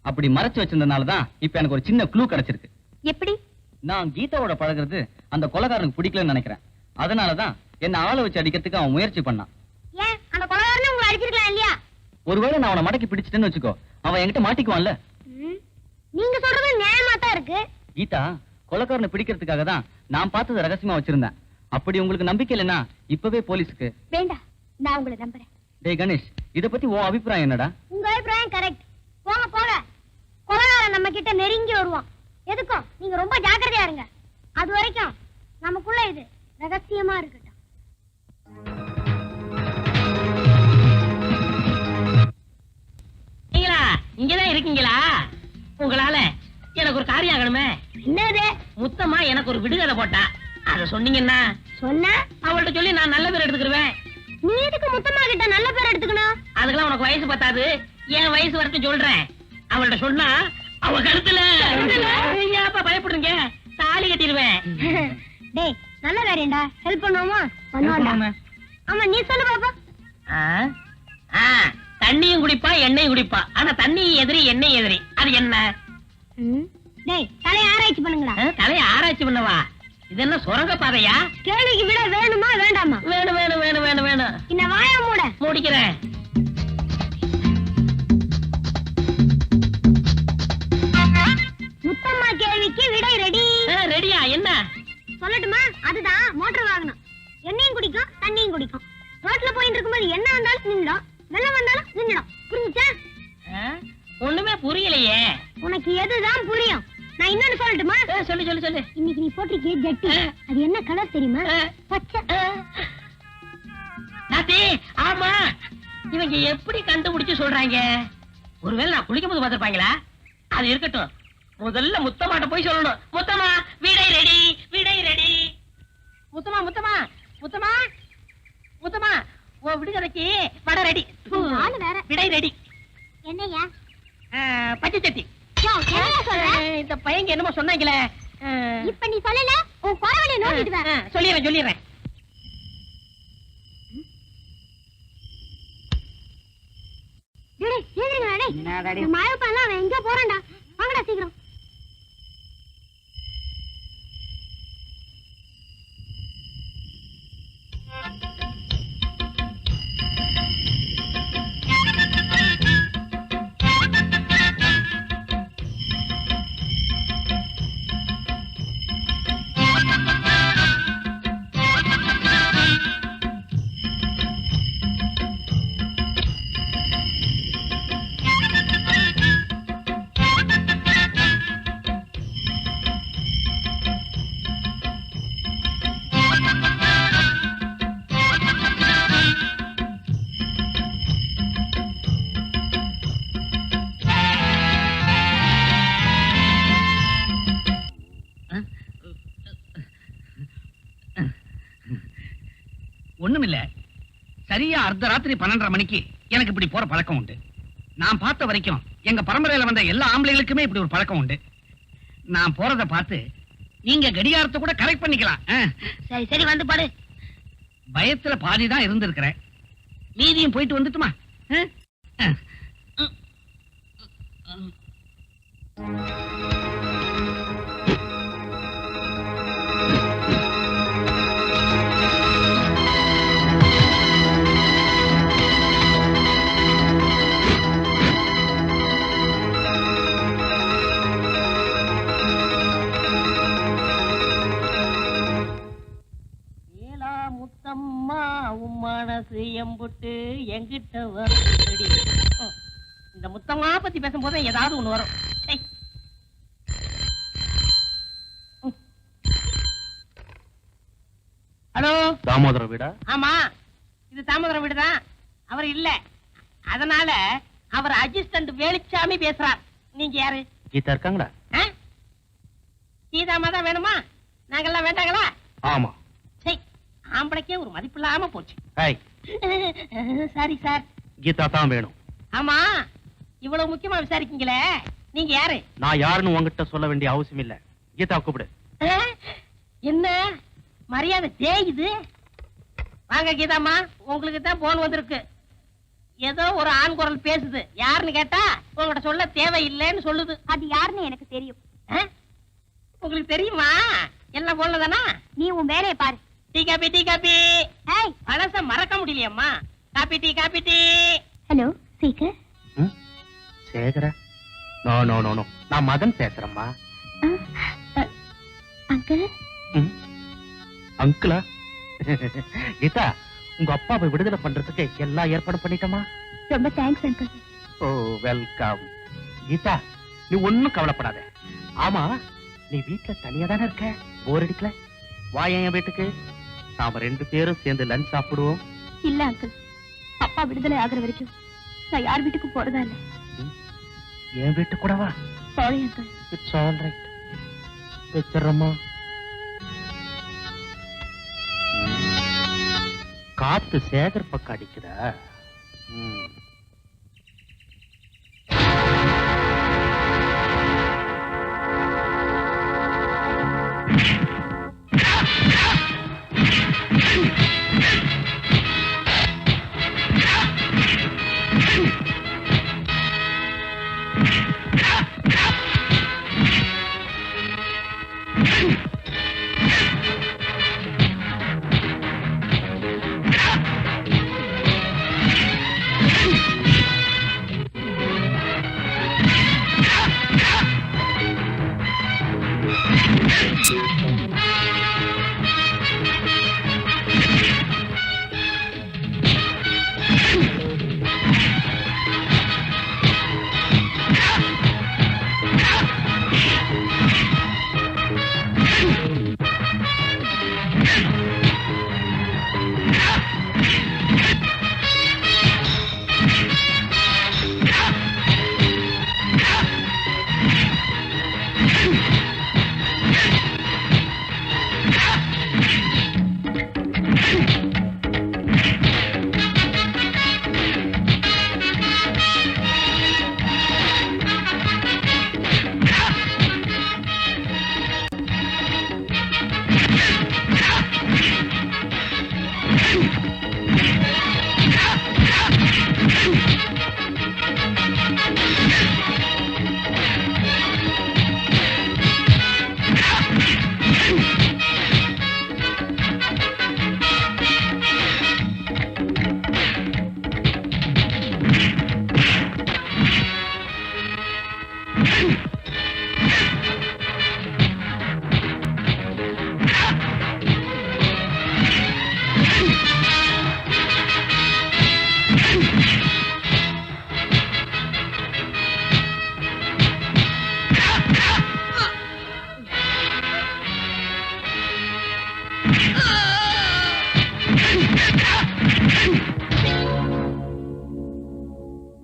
அப்படி மறைச்சு வச்சிருந்தனால தான் இப்ப எனக்கு ஒரு சின்ன க்ளூ கிடைச்சிருக்கு. எப்படி? நான் கீதாவோட பழகுறது அந்த கொலைகாரனுக்கு பிடிக்கலன்னு நினைக்கிறேன். அதனாலதான் என்ன ஆளை வச்சு அடிக்கிறதுக்கு அவன் முயற்சி பண்ணான். ஏன் அந்த கொலைகாரனை உங்களை அடிச்சிருக்கலாம் இல்லையா? ஒருவேளை நான் அவனை மடக்கி பிடிச்சிட்டேன்னு வச்சுக்கோ, அவன் என்கிட்ட மாட்டிக்குவான்ல. நீங்க சொல்றது நியாயமா தான் இருக்கு. கீதா கொலைகாரனை பிடிக்கிறதுக்காக தான் நான் பார்த்ததை ரகசியமா வச்சிருந்தேன். அப்படி உங்களுக்கு நம்பிக்கை இல்லைன்னா இப்பவே போலீஸுக்கு. வேண்டாம், நான் உங்களை நம்புறேன். டேய் கணேஷ், இத பத்தி உன் அபிப்பிராயம் என்னடா? உங்க அபிப்பிராயம் கரெக்ட். போங்க போங்க, கொலைகாரன் நம்ம கிட்ட நெருங்கி வருவான். எதுக்கும் நீங்க ரொம்ப ஜாக்கிரதையா இருங்க. அது வரைக்கும் நமக்குள்ள இது ரகசியமா இருக்கட்டும். இங்கதான் இருக்கீங்களா? உங்களால எனக்கு ஒரு காரியம் ஆகணுமே. என்னது? முத்தமா எனக்கு ஒரு விடுதலை போட்டா, அத சொன்னீங்கன்னா சொன்ன அவள்கிட்ட சொல்லி நான் நல்ல பேர் எடுத்துக்கிருவேன். நீ எதுக்கு முத்தமா கிட்ட நல்ல பேர் எடுத்துக்கணும்? அதுக்கெல்லாம் உனக்கு வயசு பத்தாது, என் வயசு வரைக்கும் சொல்றேன். அவள்கிட்ட சொன்னா அவ கருத்துல ஏப்பா பயப்படுறீங்க? தாலி கட்டிடுவேன். டேய் நல்ல காரியம்டா, ஹெல்ப் பண்ணுவோமா? பண்ணுவாங்க. ஆமா நீ சொல்லு பாப்பா. தண்ணியும் குடிப்பா எண்ணெயும் குடிப்பா, ஆனா தண்ணி எதிரி எண்ணெய் எதிரி. அது என்ன? டேய் தலையை ஆராய்ச்சி பண்ணுங்களா? தலையை ஆராய்ச்சி பண்ணவா? இது என்ன சுரங்க பாதையா? கேள்விக்கு விட வேணுமா வேண்டாமா? வேணும் வேணும் வேணும் வேணும் வேணும். இந்த வாயை மூட. மூடிக்கிறேன். முத்தம்மா கேள்விக்கு விடை ரெடி. ரெடியா? என்ன சொல்லட்டுமா? அதுதான் மோட்டார் வாகனம். எண்ணெயும் குடிக்கும் தண்ணியும் குடிக்கும். ரோட்ல போயிட்டு இருக்கும்போது என்ன வந்தாலும் நின்னுடும், வெள்ளம் வந்தாலும் நின்னுடும். புரிஞ்சுச்சா? ஒண்ணுமே புரியலையே. உனக்கு எதுதான் புரியும்? நான் இன்னொன்னு சொல்லட்டுமா? சொல்லு சொல்லு சொல்லு. இன்னைக்கு நீ போட்டிருக்கே ஜட்டி, அது என்ன கலர் தெரியுமா? பச்சை. நாத்தி, ஆமா, இவங்க எப்படி கண்டுபிடிச்சு சொல்றாங்க? ஒருவேளை நான் குளிக்கும் போது பார்த்திருப்பாங்களா? அது இருக்கட்டும், முதல்ல முத்தமாட்ட போய் சொல்லணும். முத்தமா விடை ரெடி, விடை ரெடி. முத்தமா முத்தமா முத்தமா முத்தமா, ஓ விடுதலைக்கு வட ரெடி, விடை ரெடி. என்னையா? பச்சை சட்டி. இந்த பையங்க என்னமோ சொன்னாங்களே, இப்ப நீ சொல்லல, உன் குறவனை நோண்டிடுவேன். சொல்லிடுறேன் சொல்லிடுறேன். மழைப்பெல்லாம் அவன் எங்க போறான்டா? வாங்கடா சீக்கிரம். ஒண்ணுமில்ல, சரியா அர்த்தராத்திரி 12:30 மணிக்கு எனக்கு இப்படி போற பழக்கம் உண்டு. நான் பார்த்த வரைக்கும் எங்க பரம்பரையில வந்த எல்லா ஆம்பளைகளுக்குமே இப்படி ஒரு பழக்கம் உண்டு. நான் போறத பார்த்து நீங்க கடிகாரத்தை கூட கரெக்ட் பண்ணிக்கலாம். சரி சரி வந்து பாரு. பயத்துல பாதிதான் இருந்திருக்கிறேன், மீதியும் போயிட்டு வந்துட்டுமா? முத்தம்மா உன் மனசு எம்புட்டு எங்கிட்ட வருடி. இந்த முத்தம்மா பத்தி பேசும்போது ஏதாவது ஒண்ணு வரும். ஹலோ, தாமோதர வீடா? ஆமா, இது தாமோதரம் வீடுதான். அவர் இல்ல, அதனால அவர் அசிஸ்டன்ட் வேலுச்சாமி பேசுறார். நீங்க யாரு? கீதா இருக்காங்களா? கீதாமா தான் வேணுமா? நாங்கெல்லாம் வேண்டாங்களா? ஆமா. சரி, ஆம்பளைக்கே ஒரு மதிப்பு இல்லாம போச்சு. ஏய், சாரி சார். கீதா தான் வேணும். ஆமா, இவ்வளவு முக்கியமா விசாரிக்கீங்களே, நீங்க யாரு? நான் யாருன்னு உங்ககிட்ட சொல்ல வேண்டிய அவசியம் இல்ல. கீதா கூப்பிடு. என்ன மரியாதை தேயுது? வாங்க கீதாமா, உங்களுக்கு தான் போன் வந்திருக்கு. ஏதோ ஒரு ஆண் குரல் பேசுது. யாருன்னு கேட்டா உங்ககிட்ட சொல்ல தேவையில்லைன்னு சொல்லுது. அது யாருன்னு எனக்கு தெரியும். உங்களுக்கு தெரியுமா? எல்லாம் போன்ல தானா? நீ உன் வேலையை பாரு. Tea coffee, tea coffee. ஏய், பழச மறக்க முடியலையம்மா. Coffee tea, coffee tea. Hello Sekar. சேகரா? நோ நோ நோ நோ, நான் மதன் பேசுறேம்மா. அங்கிள். அங்கிளா? கீதா, உங்க அப்பாவை விடுதலை பண்றதுக்கு எல்லா ஏற்பாடு பண்ணிட்டோமா? ரொம்ப thanks uncle. Oh welcome. Geetha, நீ ஒண்ணும் கவலைப்படாத. ஆமா, நீ வீட்டுல தனியா தானே இருக்க? போர் அடிக்கல? வா என் வீட்டுக்கு, நாம 2 பேரும் சேர்ந்து லஞ்ச் சாப்பிடுவோம். இல்ல அங்கிள், அப்பா விடுதலை ஆகுற வரைக்கும் நான் யார் வீட்டுக்கும் போறதா இல்ல. என் வீட்டுக்கு கூட வா. Sorry uncle. It's all right. வச்சிடறோமா? காத்து சேகர் பக்கம் அடிக்குதா?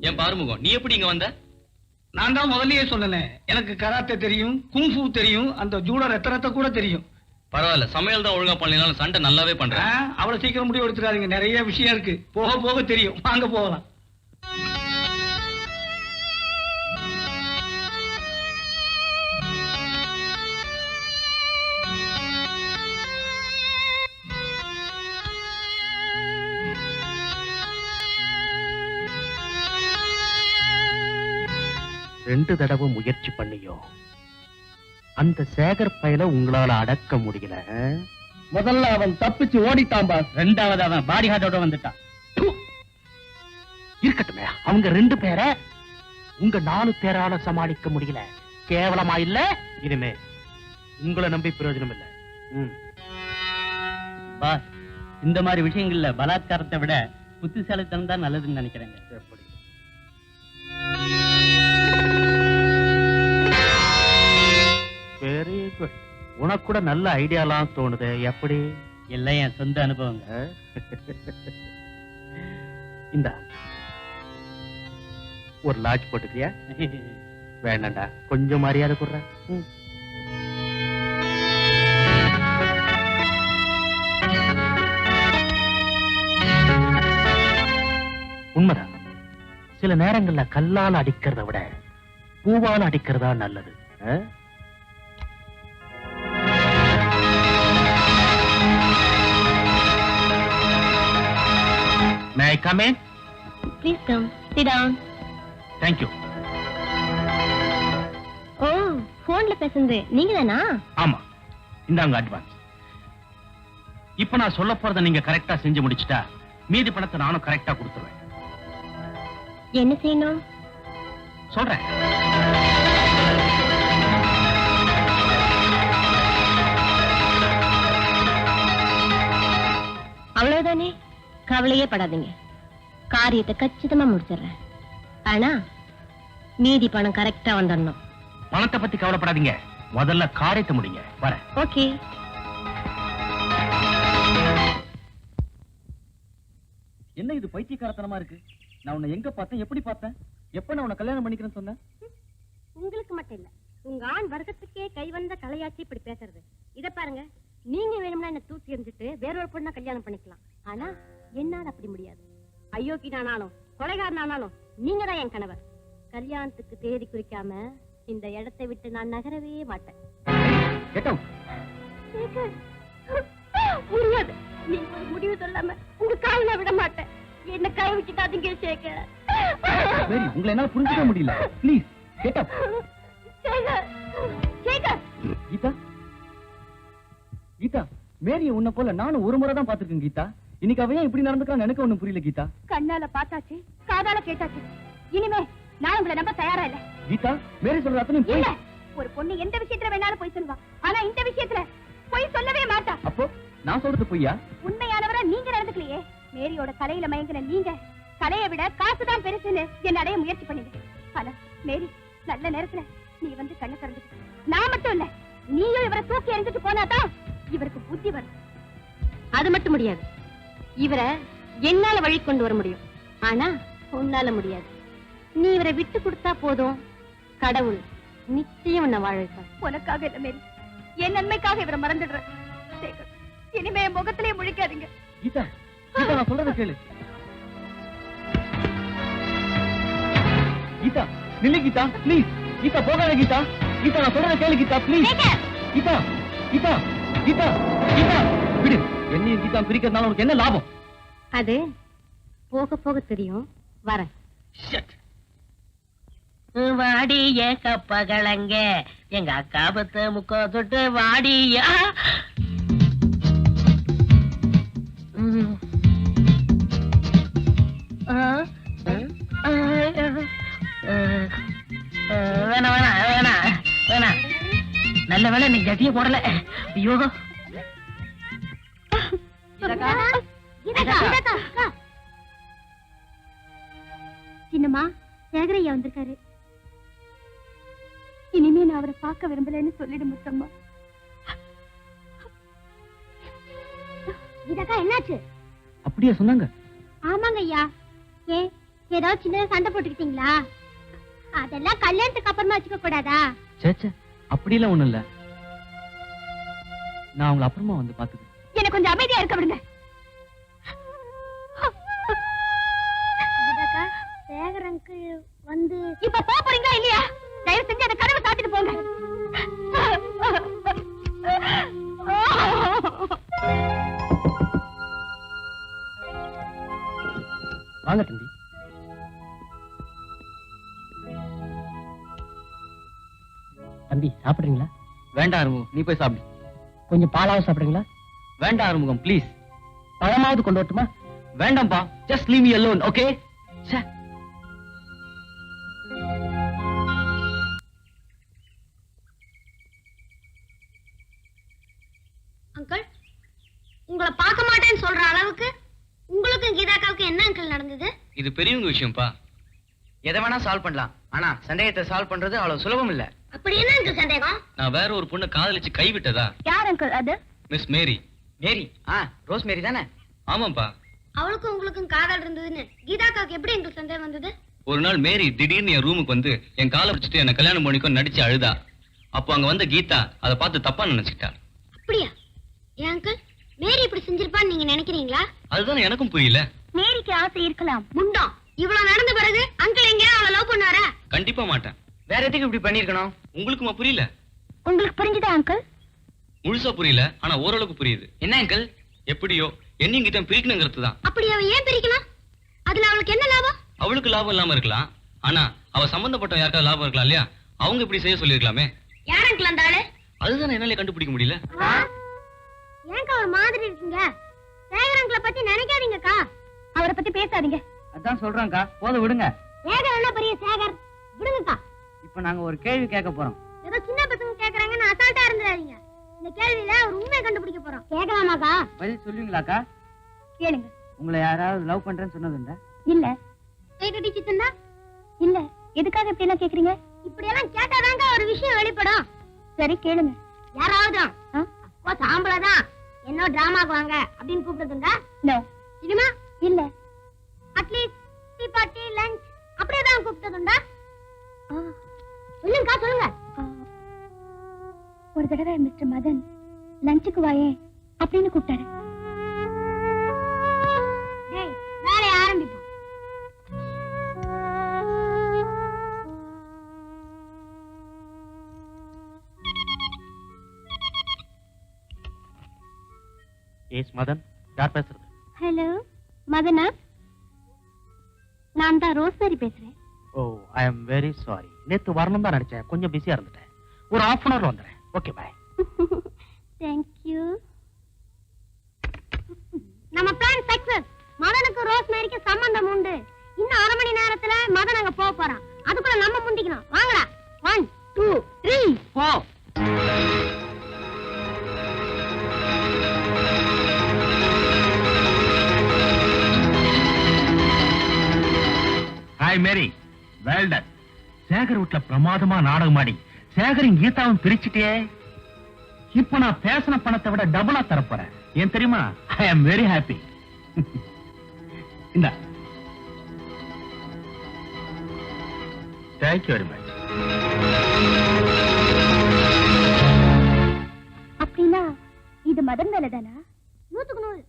என் பாருமுகம், நீ எப்படி இங்க வந்த? நான் தான் முதல்லயே சொன்னேன், எனக்கு கராத்தே தெரியும், குங்ஃபூ தெரியும், அந்த ஜூடோ ரத்தனத்தை கூட தெரியும். பரவாயில்ல, சமையல் தான் ஒழுங்கா பண்ணலாம், சண்டை நல்லாவே பண்றேன். அவ்வளவு சீக்கிரம் முடிவு எடுத்துறாதீங்க, நிறைய விஷயம் இருக்கு, போக போக தெரியும். வாங்க போகலாம். ரெண்டு தடவை முயற்சி பண்ணியோ அந்த சேகர் பயல உங்களால அடக்க முடியல. முதல்ல அவன் தப்பிச்சு ஓடிட்டான் பாஸ். ரெண்டாவது அவன் பாடி ஹார்டோட வந்துட்டான். இருக்கட்டுமே, அவங்க 2 பேரை உங்க 4 பேரால சமாளிக்க முடியல. கேவலமா இல்ல? இனிமே உங்களை நம்பி பிரயோஜனம் இல்ல. பாஸ், இந்த மாதிரி விஷயங்கள்ல பலாத்காரத்தை விட புத்திசாலித்தனம் தான் நல்லதுன்னு நினைக்கிறேங்க. எப்படி? Very good. உனக்கு கூட நல்ல ஐடியாலாம் தோணுது. எப்படி? எல்லாம் என் சொந்த அனுபவங்க. இந்த ஒரு லாட்ஜ் போட்டுக்கிறியா? வேண்டாண்டா, கொஞ்சம் மரியாதை கொடுற. சில நேரங்கள்ல கல்லால் அடிக்கிறத விட பூவால் அடிக்கிறதா நல்லது. May I come in? Please come. Sit down. Thank you. ஓ, போன்ல பேசுறது நீங்க தானா? ஆமா, இந்தாங்க அட்வான்ஸ். இப்ப நான் சொல்ல போறத நீங்க கரெக்டா செஞ்சு முடிச்சிட்டா மீதி பணத்தை நானும் கரெக்டா கொடுத்துருவேன். என்ன செய்யணும்? சொல்றேன். அவ்வளவுதானே, கவலையே படாதீங்க. காரியத்தை கச்சிதமா முடிச்சிடுறேன். ஆனா மீதி பணம் கரெக்டா வந்துடணும். பணத்தை பத்தி கவலைப்படாதீங்க, முதல்ல காரியத்தை முடிங்க. வரேன். ஓகே. என்ன இது பைத்தியக்காரத்தனமா இருக்கு? நான் உன்னை எங்க பார்த்தேன், எப்படி பார்த்தேன், எப்ப நான் உன்னை கல்யாணம் பண்ணிக்கிறேன்னு சொன்னேன்? உங்களுக்கு மட்டும் இல்ல, உங்க ஆண் வர்க்கத்துக்கே கை வந்த கலையாச்சி இப்படி பேசுறது. இத பாருங்க, நீங்க வேணும்னா என்ன தூக்கி எறிஞ்சிட்டு வேறொரு பொண்ணா கல்யாணம் பண்ணிக்கலாம். ஆனா என்னால அப்படி முடியாது. அயோக்கி நானாலும் கொலைகாரனானாலும் நீங்க தான் என் கணவர். கல்யாணத்துக்கு தேதி குறிக்காம இந்த இடத்தை விட்டு நான் நகரவே மாட்டேன். முடியாது. நீங்க ஒரு முடிவு சொல்லாம உங்க கால் நான் விட மாட்டேன். என்ன கை விட்டுட்டாதீங்க சேகர். உங்களை என்னால புரிஞ்சுக்க முடியல. Please get up. Sekar, Sekar. Geetha, Geetha, மேரிய உன்னை போல நானும் ஒரு முறை தான் பாத்துருக்கேன் கீதா. இன்னைக்கு அவன் இப்படி நடந்துக்கான்னு எனக்கு ஒண்ணும் புரியல கீதா. கண்ணால பார்த்தாச்சு, காதால கேட்டாச்சு. இனிமே நான் உங்களை நம்ப தயாரா இல்ல. கீதா, மேரி சொல்ற அத்தனை இல்ல. ஒரு பொண்ணு எந்த விஷயத்துல வேணாலும் போய் சொல்லுவா, ஆனா இந்த விஷயத்துல போய் சொல்லவே மாட்டா. அப்போ நான் சொல்றது பொய்யா? உண்மையானவரா நீங்க நடந்துக்கலையே. மேரியோட கலையில மயங்கின நீங்க கலையை விட காசுதான் பெருசுன்னு என்ன அடைய முயற்சி பண்ணீங்க. ஆனா மேரி நல்ல நேரத்துல நீ வந்து கண்ணை திறந்துட்டு, நான் மட்டும் இல்ல நீயும் இவரை தூக்கி எறிஞ்சிட்டு போனாதான் இவருக்கு புத்தி வரும். அது மட்டும் முடியாது. இவரை என்னால வழி கொண்டு வர முடியும், ஆனா உன்னால முடியாது. நீ இவரை விட்டு கொடுத்தா போதும், கடவுள் நிச்சயம் உன்னை வாழ வைப்பார். உனக்காக இல்ல மேரி, என் நன்மைக்காக இவரை மறந்துடுற. இனிமே என் முகத்திலே முழிக்காதீங்க. கீதா, கீதா, நான் சொல்றத கேளு. கீதா, நில்லு கீதா, ப்ளீஸ். கீதா, போகாத கீதா. கீதா, நான் சொல்றத கேளு கீதா, ப்ளீஸ். கீதா, கீதா, கீதா, கீதா, விடு. என்னையும் கீதா பிரிக்கிறதுனால உனக்கு என்ன லாபம்? அது போக போக தெரியும். வரேன். வாடிய கப்பகலங்க எங்க அக்கா பத்து முக்கோ தொட்டு வாடியா. வேணாம் வேணாம் வேணாம் வேணாம். நல்ல வேலை நீ கட்டிய போடல. ஐயோ, சின்னம்மா, சேகரையா வந்திருக்காரு. இனிமே நான் அவரை பார்க்க விரும்பலன்னு சொல்லிடு முத்தம்மா. இதக்கா என்னாச்சு? அப்படியே சொன்னாங்க. ஆமாங்க ஐயா. ஏதாவது சின்ன சண்டை போட்டுக்கிட்டீங்களா? அதெல்லாம் கல்யாணத்துக்கு அப்புறமா வச்சுக்க கூடாதா? சேச்சே, அப்படியெல்லாம் ஒண்ணும் இல்ல. நான் அவங்களை அப்புறமா வந்து பாத்துக்கிறேன். எனக்கு கொஞ்சம் அமைதியா இருக்க விடுங்க. சேகர் அங்கிள் வந்து இப்ப போறீங்களா இல்லையா? தயவு செஞ்சு அந்த கதவை சாத்திட்டு போங்க. வாங்க தம்பி. தம்பி, சாப்பிடுறீங்களா? வேண்டாம் அருமுகம், நீ போய் சாப்பிடு. கொஞ்சம் பாலாவது சாப்பிடுறீங்களா? வேண்டாம் அருமுகம், ப்ளீஸ். பழமாவது கொண்டு வரட்டுமா? வேண்டாம்பா, just leave me alone, okay? Uncle, உங்களை பார்க்க மாட்டேன்னு சொல்ற அளவுக்கு உங்களுக்கும் கீதாக்காவுக்கு என்ன அங்கிள் நடந்தது? இது பெரியவங்க விஷயம்ப்பா. எதை வேணா சால்வ் பண்ணலாம், ஆனா சந்தேகத்தை சால்வ் பண்றது அவ்வளவு சுலபம் இல்ல. அப்படி என்ன அங்கிள் சந்தேகம்? நான் வேற ஒரு பொண்ணை காதலிச்சு கைவிட்டதா? யார் அங்கிள் அது? மிஸ் மேரி. மேரி? ரோஸ் மேரி தானே? ஆமாப்பா. அவளுக்கும் உங்களுக்கும் காதல் இருந்ததுன்னு கீதாக்காவுக்கு எப்படி அங்கிள் சந்தேகம் வந்தது? ஒரு நாள் மேரி திடீர்னு என் ரூமுக்கு வந்து என் காலை பிடிச்சிட்டு என்ன கல்யாணம் பண்ணிக்கோ நடிச்சு அழுதா. அப்போ அங்க வந்த கீதா அதை பார்த்து தப்பா நினைச்சுக்கிட்டா. அப்படியா? ஏன் அங்கிள், மேரி இப்படி செஞ்சிருப்பான்னு நீங்க நினைக்கிறீங்களா? அதுதான் எனக்கும் புரியல. மேரிக்கு ஆசை இருக்கலாம். முண்டம், இவ்வளவு நடந்த பிறகு அங்கிள் எங்கேயா அவளை லவ் பண்ணுவாரா? கண்டிப்பா மாட்டேன். வேற எதுக்கு இப்படி பண்ணிருக்கணும்? உங்களுக்குமா புரியல? உங்களுக்கு புரிஞ்சுதா அங்கிள்? முழுசா புரியல, ஆனா ஓரளவுக்கு புரியுது. என்ன அங்கிள்? எப்படியோ என்னையும் கிட்ட பிரிக்கணுங்கிறது தான். அப்படி அவ ஏன் பிரிக்கலாம்? அதுல அவளுக்கு என்ன லாபம்? அவளுக்கு லாபம் இல்லாம இருக்கலாம், ஆனா அவ சம்பந்தப்பட்ட யாருக்காவது லாபம் இருக்கலாம் இல்லையா? அவங்க இப்படி செய்ய சொல்லிருக்கலாமே. யார் அங்கிள் அந்த ஆளு? அதுதான் என்னால கண்டுபிடிக்க முடியல. ஏன்க்கா ஒரு மாதிரி இருக்கீங்க? சேகர் அங்கிளை பத்தி நினைக்காதீங்கக்கா. அவரை பத்தி பேசாதீங்க. அதான் சொல்றேன்க்கா, போதும் விடுங்க. சேகர் என்ன பெரிய சேகர்? விடுங்கக்கா. இப்ப நாங்க ஒரு கேள்வி கேட்க போறோம். ஏதோ சின்ன பசங்க கேக்குறாங்கன்னு அசால்ட்டா இருந்துடாதீங்க. இந்த கேள்வியில ஒரு உண்மையை கண்டுபிடிக்க போறோம். கேட்கலாமாக்கா? பதில் சொல்லுவீங்களாக்கா? கேளுங்க. உங்களை யாராவது லவ் பண்றேன்னு சொன்னதுண்டா? இல்ல. கைகட்டி சித்தந்தா? இல்ல. எதுக்காக இப்படி எல்லாம் கேக்குறீங்க? இப்படி எல்லாம் கேட்டாதாங்க ஒரு விஷயம் வெளிப்படும். சரி கேளுங்க. யாராவது அப்போ சாம்பளதான் என்ன டிராமாக்கு வாங்க அப்படின்னு கூப்பிட்டதுண்டா? நோ. சினிமா? இல்ல. அட்லீஸ்ட் டீ பார்ட்டி லஞ்ச் அப்படியே தான் கூப்பிட்டதுண்டா? சொல்லுங்கக்கா சொல்லுங்க. ஒரு தடவை மிஸ்டர் மதன் லஞ்சுக்கு வாயே அப்படின்னு கூப்பிட்டாரு. வேலையை ஆரம்பிப்போம். எஸ் மதன், யார் பேசுறது? ஹலோ மதனா, நான் தான் ரோஸ்மேரி பேசுறேன். ஓ, ஐ அம் வெரி சாரி. நேத்து வரணும் தான் நினைச்சேன், கொஞ்சம் பிஸியா இருந்துட்டேன். ஒரு half an hour வந்துறேன். Okay bye. Thank you. நம்ம பிளான் சக்சஸ். மதனுக்கு ரோஸ்மேரிக்கு சம்பந்தம் உண்டு. இன்னும் அரை மணி நேரத்துல மதன் அங்க போக போறான். அதுக்குள்ள நம்ம முந்திக்கணும். வாங்கடா. 1 2 3 போ. ஹாய் மேரி, வெல் டன். சேகர் வீட்ல பிரமாதமா நாடகம் ஆடி சேகரின் கீதாவும் பிரிச்சுட்டே. இப்ப நான் பேசின பணத்தை விட டபுளா தரப்போறேன். ஏன் தெரியுமா? ஐ அம் வெரி ஹாப்பி. இந்த தேங்க்யூ வெரி மச். அப்படின்னா இது மதன் வேலை தானா? 100க்கு 100.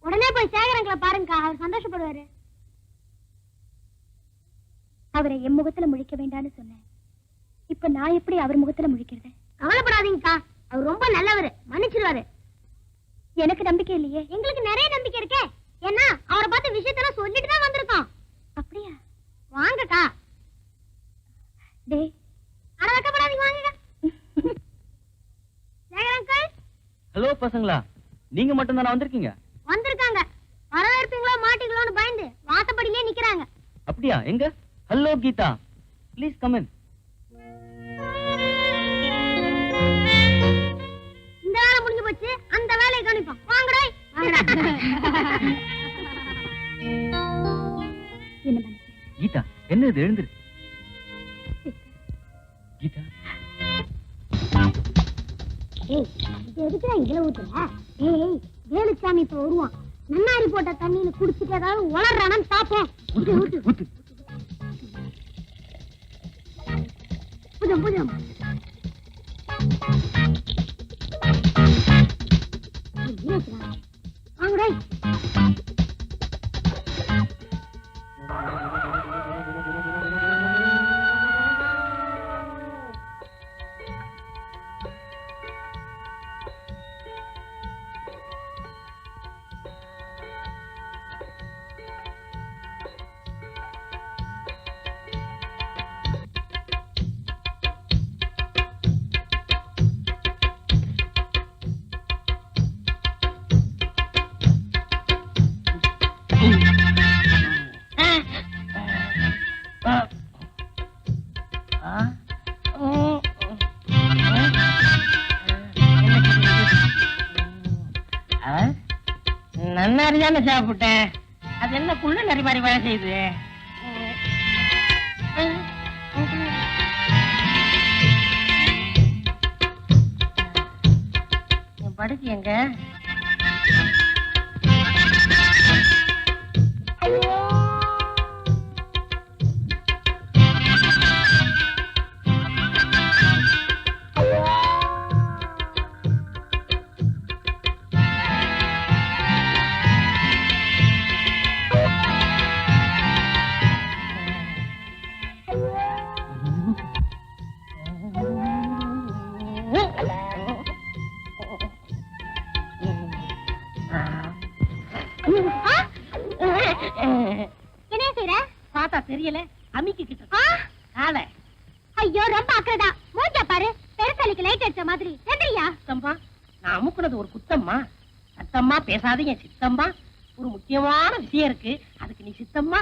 உடனே போய் சேகரங்களை பாருங்க, அவர் சந்தோஷப்படுவாரு. அவரை என் முகத்துல முழிக்க வேண்டாம்னு சொன்னேன். இப்ப நான் எப்படி அவர் முகத்துல முழிக்கிறது? கவலைப்படாதீங்கக்கா, அவர் ரொம்ப நல்லவர், மன்னிச்சிருவாரு. எனக்கு நம்பிக்கை இல்லையே. எங்களுக்கு நிறைய நம்பிக்கை இருக்கே. ஏன்னா அவரை பார்த்து விஷயத்தெல்லாம் சொல்லிட்டு தான் வந்திருக்கோம். அப்படியா? வாங்கக்கா. டேய், அட வைக்கப்படாதீங்க, வாங்கக்கா. சேகர் அங்கிள். ஹலோ பசங்களா, நீங்க மட்டும் தானே வந்திருக்கீங்க? வந்திருக்காங்க. வரவேற்பீங்களோ மாட்டீங்களோன்னு பயந்து வாசப்படியிலே நிக்கிறாங்க. அப்படியா? எங்க? Hello Geetha, please come in. இந்த வேலை முடிஞ்சு போச்சு, அந்த வேலையை கவனிப்போம். வாங்கடா. என்ன கீதா, என்ன இது? எழுந்துரு கீதா. ஏய், இது எதுக்குடா இங்கல ஊத்துற? ஏய், வேலுச்சாமி இப்ப வருவான். நன்னாரி போட்ட தண்ணியில குடிச்சிட்டு ஏதாவது உளறானு பாப்போம். ஊத்து ஊத்து ஊத்து. புஜம் புஜம். வாங்கடா. நன்னாரி தானே சாப்பிட்டேன். அது என்ன குள்ள நரி மாதிரி வேலை செய்யுது? படுக்கு எங்க? தெரியல அமிக்கிட்டு காலை. ஐயோ ரொம்ப அக்கறடா. மூஞ்ச பாரு, பெருசாலிக்கு லைட் அடிச்ச மாதிரி. எந்திரியா. சித்தம்மா, நான் அமுக்குனது ஒரு குத்தம்மா. சத்தம்மா பேசாதீங்க சித்தம்மா. ஒரு முக்கியமான விஷயம் இருக்கு, அதுக்கு நீ சித்தம்மா.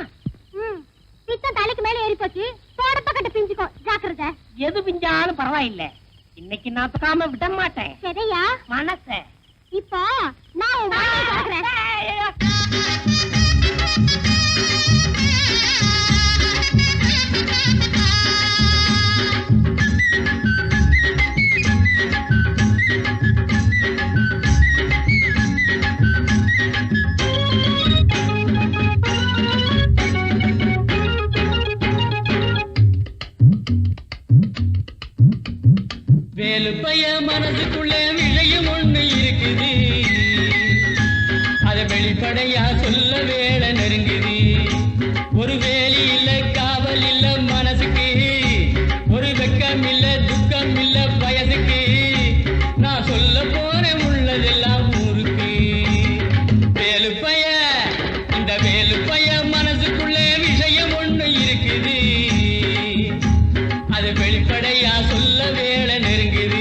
பித்தம் தலைக்கு மேல ஏறி போச்சு. தோடப்ப கட்ட பிஞ்சுக்கோ, ஜாக்கிரதை. எது பிஞ்சாலும் பரவாயில்ல, இன்னைக்கு நான் தொடாம விட மாட்டேன். சரியா? மனச இப்போ நான் உன் மனசை பார்க்கிறேன். வேலுப்பைய மனசுக்குள்ள விஷயம் ஒண்ணு இருக்குது, அதை வெளிப்படையா சொல்ல வேலை நெருங்குது. ஒரு வேலி இல்ல, காவல் இல்ல மனசுக்கு, ஒரு வெக்கம் இல்ல, துக்கம் இல்ல வயசுக்கு. நான் சொல்ல போறேன் உள்ளதெல்லாம் ஊருக்கு. வேலுப்பைய, இந்த வேலுப்பைய மனசுக்குள்ள விஷயம் ஒண்ணு இருக்குது, அது வெளிப்படையா சொல்ல வேலை நெருங்குது.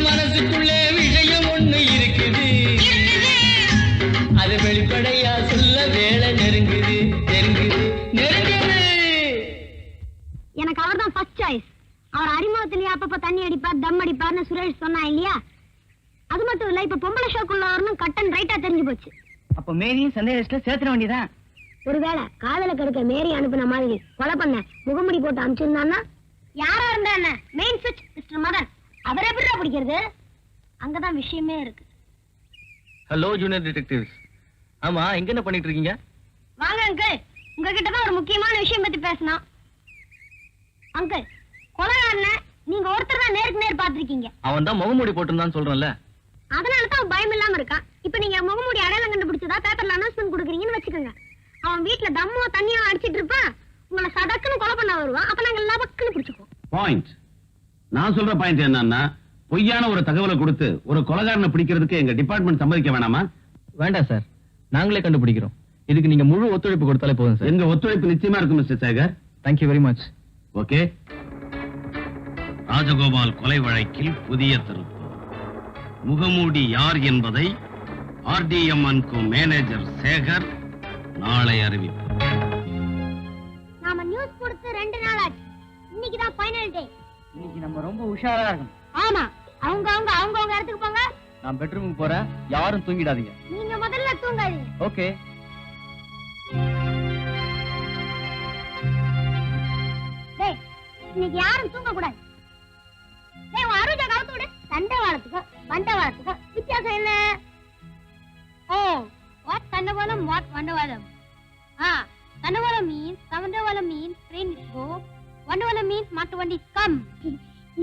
மனசுக்குள்ளே விஷயம் ஒண்ணு இருக்குது. அது வெளிப்படையா சொல்ல வேலை நெருங்குது நெருங்குது நெருங்குது. எனக்கு அவர் தான் ஃபர்ஸ்ட் சாய்ஸ். அவர் அறிமுகத்திலேயே அப்பப்ப தண்ணி அடிப்பார் தம் அடிப்பார்னு சுரேஷ் சொன்னா இல்லையா? அது மட்டும் இல்ல, இப்ப பொம்பளை ஷோக்குள்ள வரணும் கட்டன் ரைட்டா தெரிஞ்சு போச்சு. அப்ப மேரியும் சந்தேக லிஸ்ட்ல சேர்த்துட வேண்டியதான். ஒருவேளை காதல கெடுக்க மேரி அனுப்பின மாதிரி கொலை பண்ண முகமுடி போட்டு அனுப்பிச்சிருந்தான்னா யாரா இருந்தா என்ன, மெயின் சுவிட்ச் மிஸ்டர் மதன் அவரை எப்படிடா பிடிக்கிறது? அங்கதான் விஷயமே இருக்கு. Hello junior detectives. ஆமா, இங்க என்ன பண்ணிட்டு இருக்கீங்க? வாங்க அங்கிள், உங்ககிட்ட தான் ஒரு முக்கியமான விஷயம் பத்தி பேசணும். அங்கிள், கொலைகாரன நீங்க ஒருத்தர் தான் நேருக்கு நேர் பாத்திருக்கீங்க. அவன் தான் முகமூடி போட்டிருந்தான்னு சொல்றேன்ல. அதனாலதான் அவன் பயம் இல்லாம இருக்கான். இப்ப நீங்க முகமூடி அடையாளம் கண்டுபிடிச்சதா பேப்பர்ல அனௌன்ஸ்மெண்ட் கொடுக்குறீங்கன்னு வச்சுக்கோங்க. அவன் வீட்டுல தம்மோ தண்ணியோ அடிச்சிட்டு இருப்பான், உங்களை சடக்குன்னு கொலை பண்ண வருவான். அப்ப நாங்க லபக்குன்னு பிடிச்சுக்குவோம். பாயிண்ட். நான் சொல்ற பாயிண்ட் என்னன்னா, பொய்யான ஒரு தகவலை கொடுத்து ஒரு கொலைகாரனை பிடிக்கிறதுக்கு எங்க டிபார்ட்மெண்ட் சம்மதிக்க வேணாமா? வேண்டாம் சார், நாங்களே கண்டுபிடிக்கிறோம். இதுக்கு நீங்க முழு ஒத்துழைப்பு கொடுத்தாலே போதும் சார். எங்க ஒத்துழைப்பு நிச்சயமா இருக்கும் mister Sekar. Thank you very much. Okay. Rajagopal கொலை வழக்கில் புதிய திருப்பு. முகமூடி யார் என்பதை RDMN-க்கு மேனேஜர் சேகர் நாளை அறிவிப்பார். நாம நியூஸ் கொடுத்து 2 நாள் ஆச்சு. இன்னைக்கு தான் ஃபைனல் டே. இன்னைக்கு நம்ம ரொம்ப உஷாரா இருக்கணும். ஆமா, அவங்க இடத்துக்கு போங்க. நான் பெட்ரூமுக்கு போறேன், யாரும் தூங்கிடாதீங்க. நீங்க முதல்ல தூங்காதீங்க. ஓகே. டேய், இன்னைக்கு யாரும் தூங்க கூடாது. டேய், உன் அருஜா கவுத்து விடு. தண்டவாளத்துக்கும் வண்டவாளத்துக்கும் வித்தியாசம் என்ன? ஓ, வாட் தண்டவாளம், வாட் வண்டவாளம். தண்டவாளம் மீன்ஸ் தண்டவாளம் மீன்ஸ் ட்ரெயின் கோ, வண்டவாளம் மீன்ஸ் மாட்டு வண்டி கம்.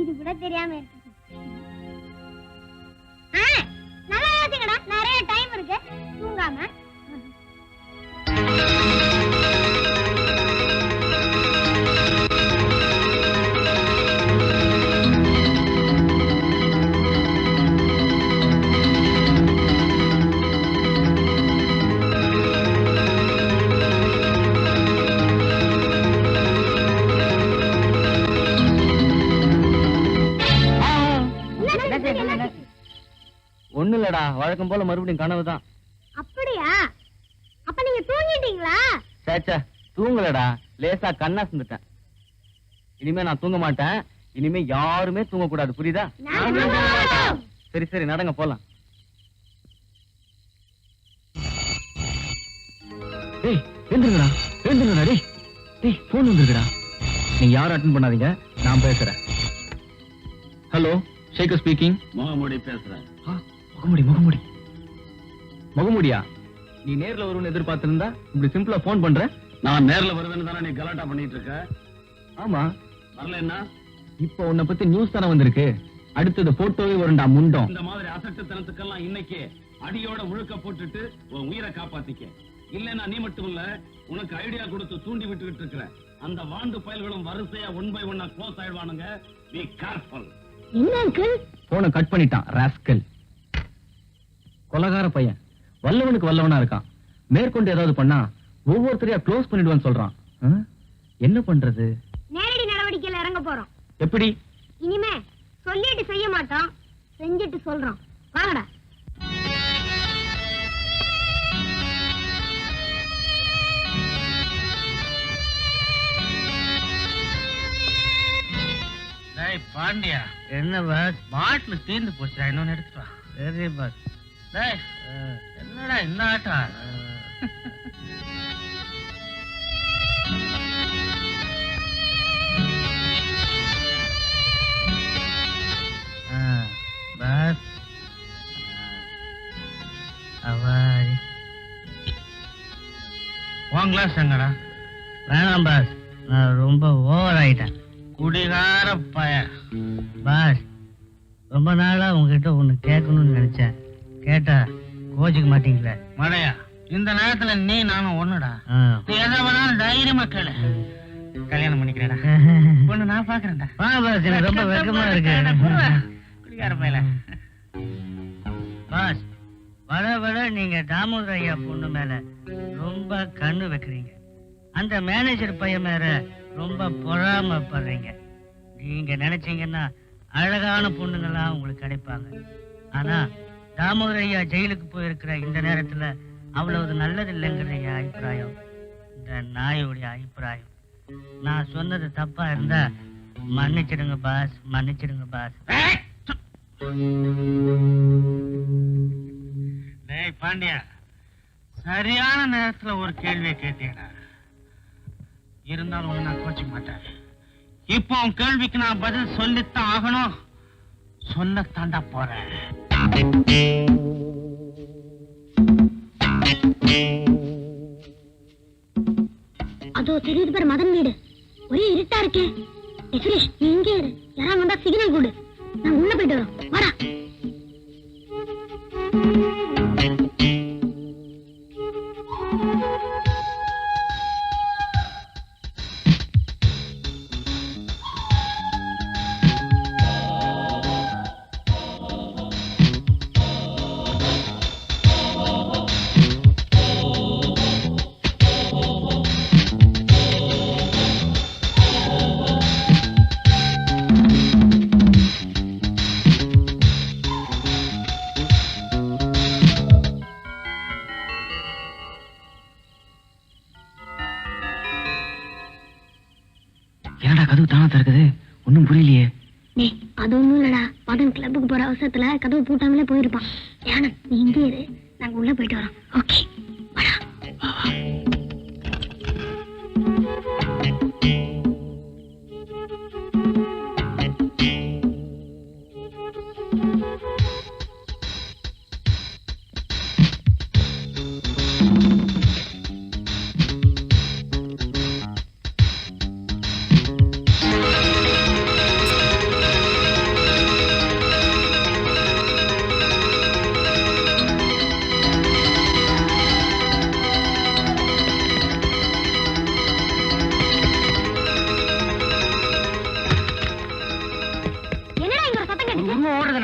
இது கூட தெரியாம இருக்கு. நல்லா யோசிங்கடா, நிறைய டைம் இருக்கு. தூங்காம ஒண்ணு இல்லடா, வழக்கம் போல மறுபடியும் கனவுதான். அப்படியா? அப்ப நீங்க தூங்கிட்டீங்களா? சேச்சா, தூங்கலடா, லேசா கண்ணா சிந்துட்டேன். இனிமே நான் தூங்க மாட்டேன். இனிமே யாருமே தூங்க கூடாது, புரியுதா? சரி சரி, நடங்க போலாம். டேய் எழுந்துருங்கடா, எழுந்துருங்கடா. டேய் டேய், போன் வந்துருக்குடா. நீங்க யாரும் அட்டென்ட் பண்ணாதீங்க, நான் பேசுறேன். Hello, Sekar speaking. முகமூடி பேசுறேன். முகமுடி முகமுடியா? நீ நேர்ல வருவன்னு எதிர்பார்த்திருந்தா இப்படி சிம்பிளா போன் பண்ற? நான் நேர்ல வருவேன்னு தானே நீ கலாட்டா பண்ணிட்டு இருக்க. ஆமா, வரல என்ன? இப்போ உன்னை பத்தி நியூஸ் தானே வந்திருக்கு. அடுத்தது போட்டோவே வரும்டா முண்டம். இந்த மாதிரி அசட்டுத்தனத்துக்கெல்லாம் இன்னைக்கு அடியோட முழுக்க போட்டுட்டு உன் உயிரை காப்பாத்திக்க. இல்லன்னா நீ மட்டும் இல்ல, உனக்கு ஐடியா கொடுத்து தூண்டி விட்டுக்கிட்டு இருக்கிற அந்த வாண்டு பயல்களும் வரிசையா 1 by 1 க்ளோஸ் ஆயிடுவானுங்க. Be careful. என்ன அங்கிள்? போனை கட் பண்ணிட்டான் ராஸ்கல். கொலகார பையன் வல்லவனுக்கு வல்லவனா இருக்கான். மேற்கொண்டு ஏதாவது பண்ணா ஒவ்வொருத்தரையா க்ளோஸ் பண்ணிடுவான்னு சொல்றான். என்ன பண்றது? நேரடி நடவடிக்கையில இறங்க போறோம். எப்படி? இனிமே சொல்லிட்டு செய்ய மாட்டோம், செஞ்சிட்டு சொல்றோம். வாங்கடா. பாண்டியா, என்ன பாஸ்? பாட்டில் தீர்ந்து போச்சுடா, இன்னொன்னு எடுத்துட்டு வா. சரி பாஸ். என்னடா இந்த ஆட்டம்? பாஸ் அவாரி உன் கிளாஸ் எங்கடா? வேணாம் பாஸ், நான் ரொம்ப ஓவர் ஆயிட்டேன். குடிகார பையன். பாஸ், ரொம்ப நாளா உங்ககிட்ட ஒண்ணு கேட்கணும்னு நினைச்சேன். கேட்டா கோச்சிக்க மாட்டீங்களே? மடையா, இந்த நேரத்துல நீ நானும் ஒண்ணுடா. நீ எதை வேணாலும் தைரியமா கேளு. கல்யாணம் பண்ணிக்கிறேடா. பொண்ணு நான் பாக்குறேன்டா. வா பாஸ், எனக்கு ரொம்ப வெக்கமா இருக்கு. குடிகார பையல. பாஸ், வட நீங்க தாமோதர ஐயா பொண்ணு மேல ரொம்ப கண்ணு வைக்கிறீங்க. அந்த மேனேஜர் பையன் மேல ரொம்ப பொறாமப்படுறீங்க. நீங்க நினைச்சீங்கன்னா அழகான பொண்ணுங்கெல்லாம் உங்களுக்கு கிடைப்பாங்க. ஆனா தாமோதர ஐயா ஜெயிலுக்கு போயிருக்கிற இந்த நேரத்துல அவ்வளவு நல்லது இல்லைங்கிற என் அபிப்பிராயம், இந்த நாயோடைய அபிப்பிராயம். நான் சொன்னது தப்பா இருந்தா மன்னிச்சிடுங்க பாஸ், மன்னிச்சிடுங்க பாஸ். டேய் பாண்டியா, சரியான நேரத்துல ஒரு கேள்வியை கேட்டீங்க. இருந்தாலும் ஒண்ணு நான் கோச்சிக்க மாட்டேன். இப்போ உன் கேள்விக்கு நான் பதில் சொல்லித்தான் ஆகணும். சொல்லத்தாண்டா போறேன். அதோ தெரியுது பேர் மதன் வீடு. ஒரே இருட்டா இருக்கே. சுரேஷ், நீ இங்கே இரு. யாராவது வந்தா சிக்னல் கொடு. நான் உள்ள போயிட்டு வரோம். வாடா. என்னடா கதவு தானா திறக்குது? ஒன்னும் புரியலையே. அது ஒண்ணும் இல்லடா, மதன் கிளப்புக்கு போற அவசரத்துல கதவு பூட்டாமலே போயிருப்பான். ஏன்னா நீ இங்கே இரு, நாங்க உள்ள போயிட்டு வரோம். ஓகே, வாடா.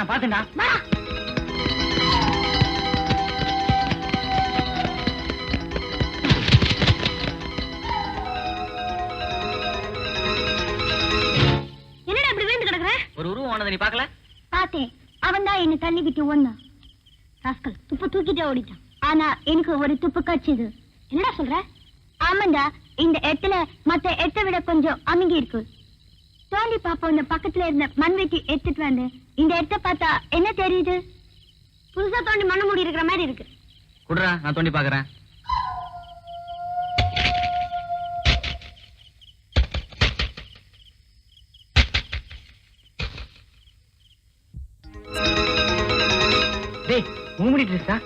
பாத்துடா. என்னடா இப்படி விழுந்து கிடக்குற? ஒரு உருவம் ஓனதை நீ பாக்கல? பார்த்தேன். அவன் தான் என்ன தள்ளி விட்டு ஒண்ணு ராஸ்கல் துப்பு தூக்கிட்டே ஓடிட்டான். ஆனா எனக்கு ஒரு துப்பு கட்சிது. என்னடா சொல்ற? ஆமாண்டா, இந்த இடத்துல மத்த இடத்தை விட கொஞ்சம் அமுங்கி இருக்கு. தோண்டி பாப்போம். இந்த பக்கத்துல இருந்த மண்வெட்டி எடுத்துட்டு வந்து இந்த இடத்த பார்த்தா என்ன தெரியுது? புதுசா தோண்டி மண்ணு மூடி இருக்கிற மாதிரி இருக்கு. குடுறா, நான் தோண்டி பாக்குறேன். டேய், மூடி ட்ரெஸ்ஸா?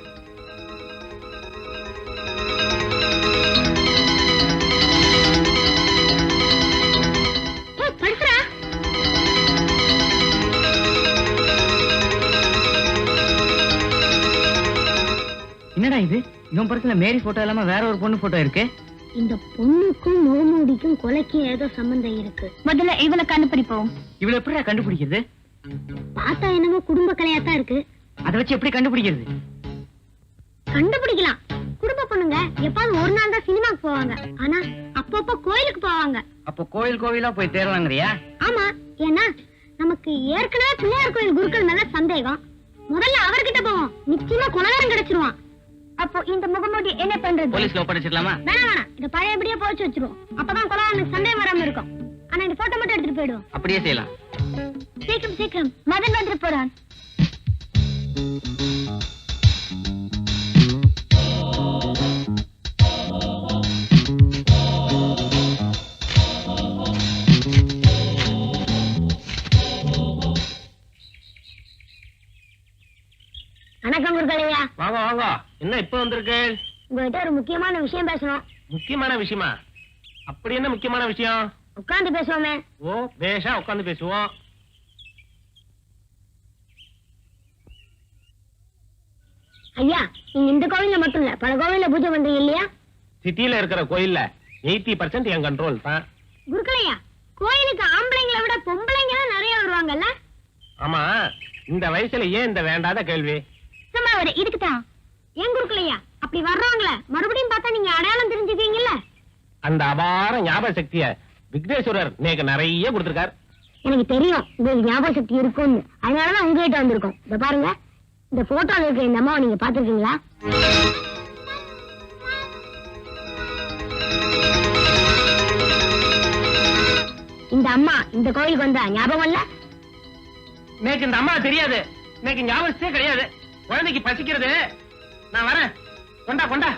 என்னடா இது? இவன் படத்துல மேரி போட்டோ இல்லாம வேற ஒரு பொண்ணு போட்டோ இருக்கு. இந்த பொண்ணுக்கும் முகமூடிக்கும் கொலைக்கும் ஏதோ சம்பந்தம் இருக்கு. முதல்ல இவளை கண்டுபிடிப்போம். இவளை எப்படி கண்டுபிடிக்கிறது? பார்த்தா என்னமோ குடும்ப கலையாத்தான் இருக்கு. அதை வச்சு எப்படி கண்டுபிடிக்கிறது? கண்டுபிடிக்கலாம். குடும்ப பொண்ணுங்க எப்பாவது ஒரு நாள் தான் சினிமாக்கு போவாங்க. ஆனா அப்பப்போ கோயிலுக்கு போவாங்க. அப்போ கோயில் கோவிலா போய் தேடலாங்கறியா? ஆமா, ஏன்னா நமக்கு ஏற்கனவே பிள்ளையார் கோயில் குருக்கள் மேல சந்தேகம். முதல்ல அவர்கிட்ட போவோம். நிச்சயமா கொலகாரம் கிடைச்சிருவான். அப்போ இந்த முகமூடி என்ன பண்றது? போலீஸ்ல ஒப்படைச்சிடலாமா? வேணாம், இத பழையபடியே போச்சு வச்சிருவோம். அப்பதான் கொலகாரனுக்கு சந்தேகம் வராம இருக்கும். ஆனா இந்த போட்டோ மட்டும் எடுத்துட்டு போயிடுவோம். அப்படியே செய்யலாம். சீக்கிரம் சீக்கிரம், மதன் வந்துட்டு போறான். வணக்கம் குருக்களையா. வாங்க வாங்க. என்ன இப்ப வந்திருக்கு? உங்ககிட்ட ஒரு முக்கியமான விஷயம் பேசணும். முக்கியமான விஷயமா? அப்படி என்ன முக்கியமான விஷயம்? உட்கார்ந்து பேசுவோமே. ஓ, பேஷா உட்கார்ந்து பேசுவோம். ஐயா, நீங்க இந்த கோவில்ல மட்டும் இல்ல பல கோவில்ல பூஜை பண்றீங்க இல்லையா? சிட்டில இருக்கிற கோயில்ல 80% என் கண்ட்ரோல் தான். குருக்களையா, கோயிலுக்கு ஆம்பளைங்களை விட பொம்பளைங்க தான் நிறைய வருவாங்கல்ல? ஆமா, இந்த வயசுல ஏன் இந்த வேண்டாத கேள்வி? சும்மா ஒரு இதுக்குதான். ஏன் குருக்களையா, அப்படி வர்றவங்கள மறுபடியும் பார்த்தா நீங்க அடையாளம் தெரிஞ்சுக்குவீங்கல்ல? அந்த அபார ஞாபக சக்திய விக்னேஸ்வரர் நேக்கு நிறைய கொடுத்திருக்கார். எனக்கு தெரியும் உங்களுக்கு ஞாபக சக்தி இருக்கும்னு, அதனாலதான் உங்ககிட்ட வந்திருக்கோம். இத பாருங்க, இந்த போட்டோல இருக்க இந்த அம்மாவை நீங்க பாத்துருக்கீங்களா? இந்த அம்மா இந்த கோயிலுக்கு வந்தா ஞாபகம் இல்ல? எனக்கு இந்த அம்மா தெரியாது, எனக்கு ஞாபகத்தே கிடையாது. குழந்தைக்கு பசிக்கிறது, நான் வரேன். கொண்டா கொண்டா.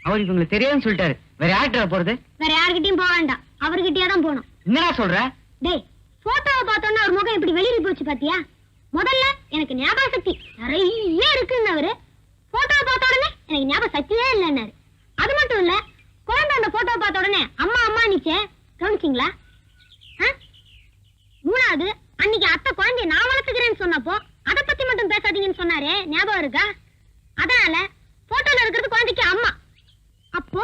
அவருக்கு உங்களுக்கு தெரியாதுன்னு சொல்லிட்டாரு. வேற யார்கிட்ட போறது? வேற யார்கிட்டயும் போக வேண்டாம், அவர்கிட்டயே தான் போகணும். என்னடா சொல்ற? டேய், போட்டோவை பார்த்தோன்னா ஒரு முகம் இப்படி வெளியே போச்சு பாத்தியா? முதல்ல எனக்கு ஞாபக சக்தி நிறைய இருக்குன்னு அவரு, போட்டோவை பார்த்த உடனே எனக்கு ஞாபக சக்தியே இல்லைன்னாரு. அது மட்டும் இல்ல, குழந்தை அந்த போட்டோவை பார்த்த உடனே அம்மா அம்மா நிச்சே கவனிச்சிங்களா? மூணாவது, அன்னைக்கு அத்தை குழந்தைய நான் வளர்த்துக்கிறேன்னு சொன்னப்போ அதை பத்தி மட்டும் பேசாதீங்கன்னு சொன்னாரே, ஞாபகம் இருக்கா? அதனால போட்டோல இருக்கிறது குழந்தைக்கு அம்மா. அப்போ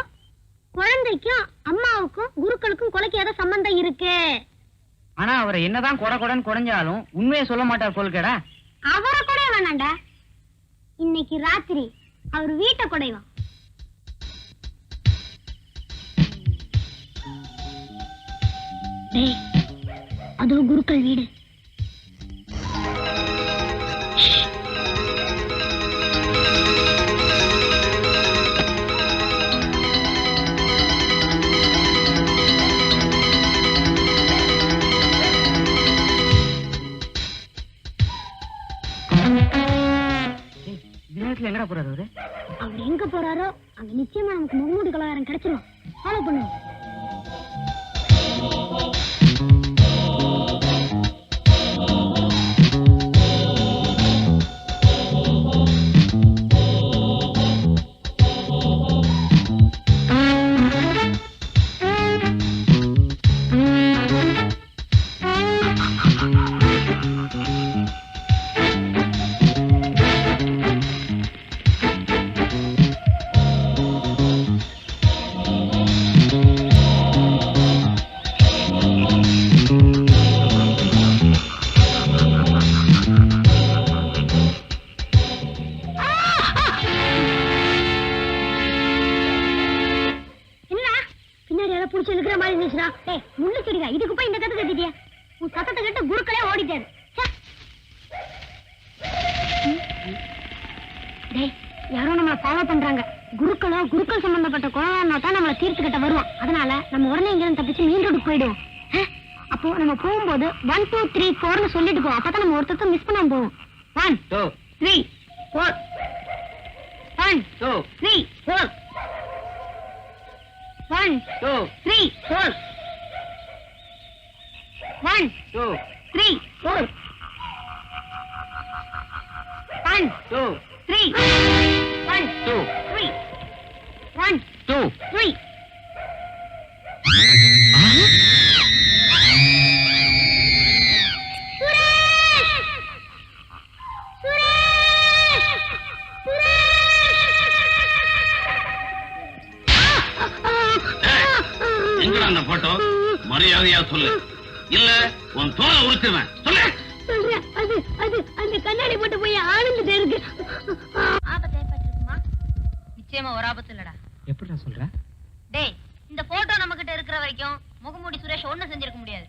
குழந்தைக்கும் அம்மாவுக்கும் குருக்களுக்கும் கொலைக்கு ஏதோ சம்பந்தம் இருக்கு. ஆனா அவரை என்னதான் கொடன்னு குறைஞ்சாலும் உண்மையை சொல்ல மாட்டார் போல்கடா. அவரை கூட வேணாண்டா, இன்னைக்கு ராத்திரி அவர் வீட்டை குடைவான். டேய், அதோ குருக்கள் வீடு. எங்கடா போறாரு அவரு? அவர் எங்க போறாரோ அங்க நிச்சயமா நமக்கு முகமூடி கலாச்சாரம் கிடைச்சிடும். ஃபாலோ பண்ணுவோம். இதுக்கு போய் இந்த கதை கட்டிட்டியா? உன் சத்தத்தை கேட்டு குருக்களே ஓடிட்டாரு. டேய், யாரோ நம்மளை ஃபாலோ பண்றாங்க. குருக்கள் சம்பந்தப்பட்ட குழந்தை தான் நம்மளை தீர்த்துக்கிட்ட வருவான். அதனால நம்ம உடனே இங்க தப்பிச்சு மெயின் ரோடுக்கு போயிடுவோம். அப்போ நம்ம போகும்போது 1 2 3 4 சொல்லிட்டு போவோம். அப்பதான் நம்ம ஒருத்தர் மிஸ் பண்ணாம போவோம். 1 2 3 4 1 2 3 4 1 2 3 4 1 2 3 4 1 2 3 1 2 3 1 2 3 எங்கடா அந்த போட்டோ? மரியாதையா சொல்லு, இல்ல உன் தோலை உரிச்சிருவேன். சொல்லு. அது அந்த கண்ணாடி போட்டு போய் ஆனந்துட்டே இருக்கு. ஆபத்து ஏற்பட்டிருக்குமா? நிச்சயமா ஒரு ஆபத்து இல்லடா. எப்படிடா சொல்ற? டேய், இந்த போட்டோ நம்ம கிட்ட இருக்கிற வரைக்கும் முகமூடி சுரேஷ் ஒண்ணும் செஞ்சிருக்க முடியாது.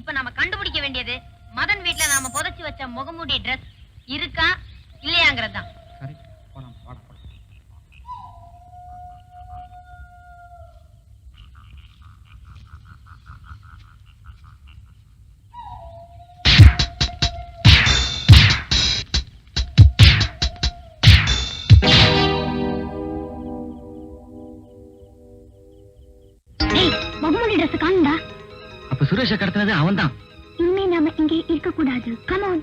இப்ப நாம கண்டுபிடிக்க வேண்டியது மதன் வீட்டுல நாம புதைச்சு வச்ச முகமூடி ட்ரெஸ் இருக்கா இல்லையாங்கிறதுதான். முகமூடி ட்ரெஸ் காணும்டா. அப்ப சுரேஷ கடத்தினது அவன் தான். இனிமே நாம இங்கே இருக்க கூடாது. Come on.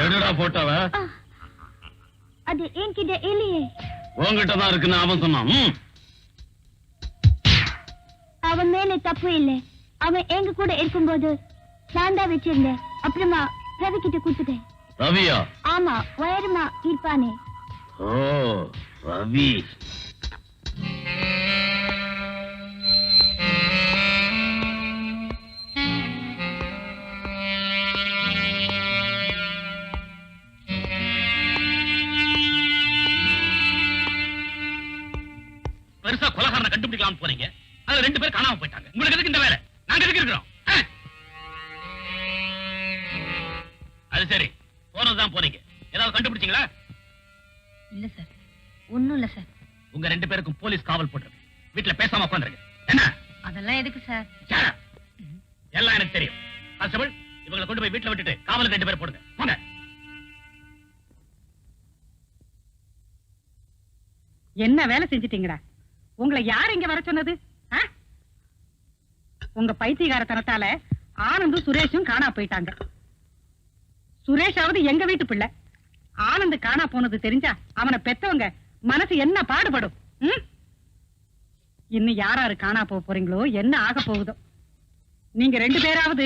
எடுடா போட்டோவ. அது என்கிட்ட இல்லையே. உன்கிட்ட தான் இருக்குன்னு அவன் சொன்னான். அவன் மேல தப்பு இல்லை. அவன் எங்க கூட இருக்கும்போது நான் தான் வச்சிருந்தேன். அப்புறமா ரவி கிட்ட கொடுத்துட்டேன். ரவியா? ஆமா, உயரமா இருப்பானே. ஓ, ரவி. கண்டுபிடிக்கலாம் போறீங்க, அதுல 2 பேர் காணாம போயிட்டாங்க. உங்களுக்கு எதுக்கு இந்த வேலை? நாங்க எதுக்கு இருக்கிறோம்? அது சரி, போனதுதான் போறீங்க, ஏதாவது கண்டுபிடிச்சீங்களா? இல்ல சார், ஒண்ணும் இல்ல சார். உங்க 2 பேருக்கும் போலீஸ் காவல் போட்டுருக்கு. வீட்டுல பேசாம உட்காந்துருங்க. என்ன? அதெல்லாம் எதுக்கு சார்? எல்லாம் எனக்கு தெரியும். கான்ஸ்டபிள், இவங்களை கொண்டு போய் வீட்டுல விட்டுட்டு காவலுக்கு 2 பேர் போடுங்க. போங்க. என்ன வேலை செஞ்சிட்டீங்கடா? உங்களை யார் இங்க வர சொன்னது? உங்க பைத்தியகாரத்தனத்தால ஆனந்தும் சுரேஷும் காணா போயிட்டாங்க. சுரேஷாவது எங்க வீட்டு பிள்ளை. ஆனந்த் காணா போனது தெரிஞ்சா அவனை பெத்தவங்க மனசு என்ன பாடுபடும்? இன்னும் யாராரு காணா போறீங்களோ, என்ன ஆக போகுதோ. நீங்க 2 பேராவது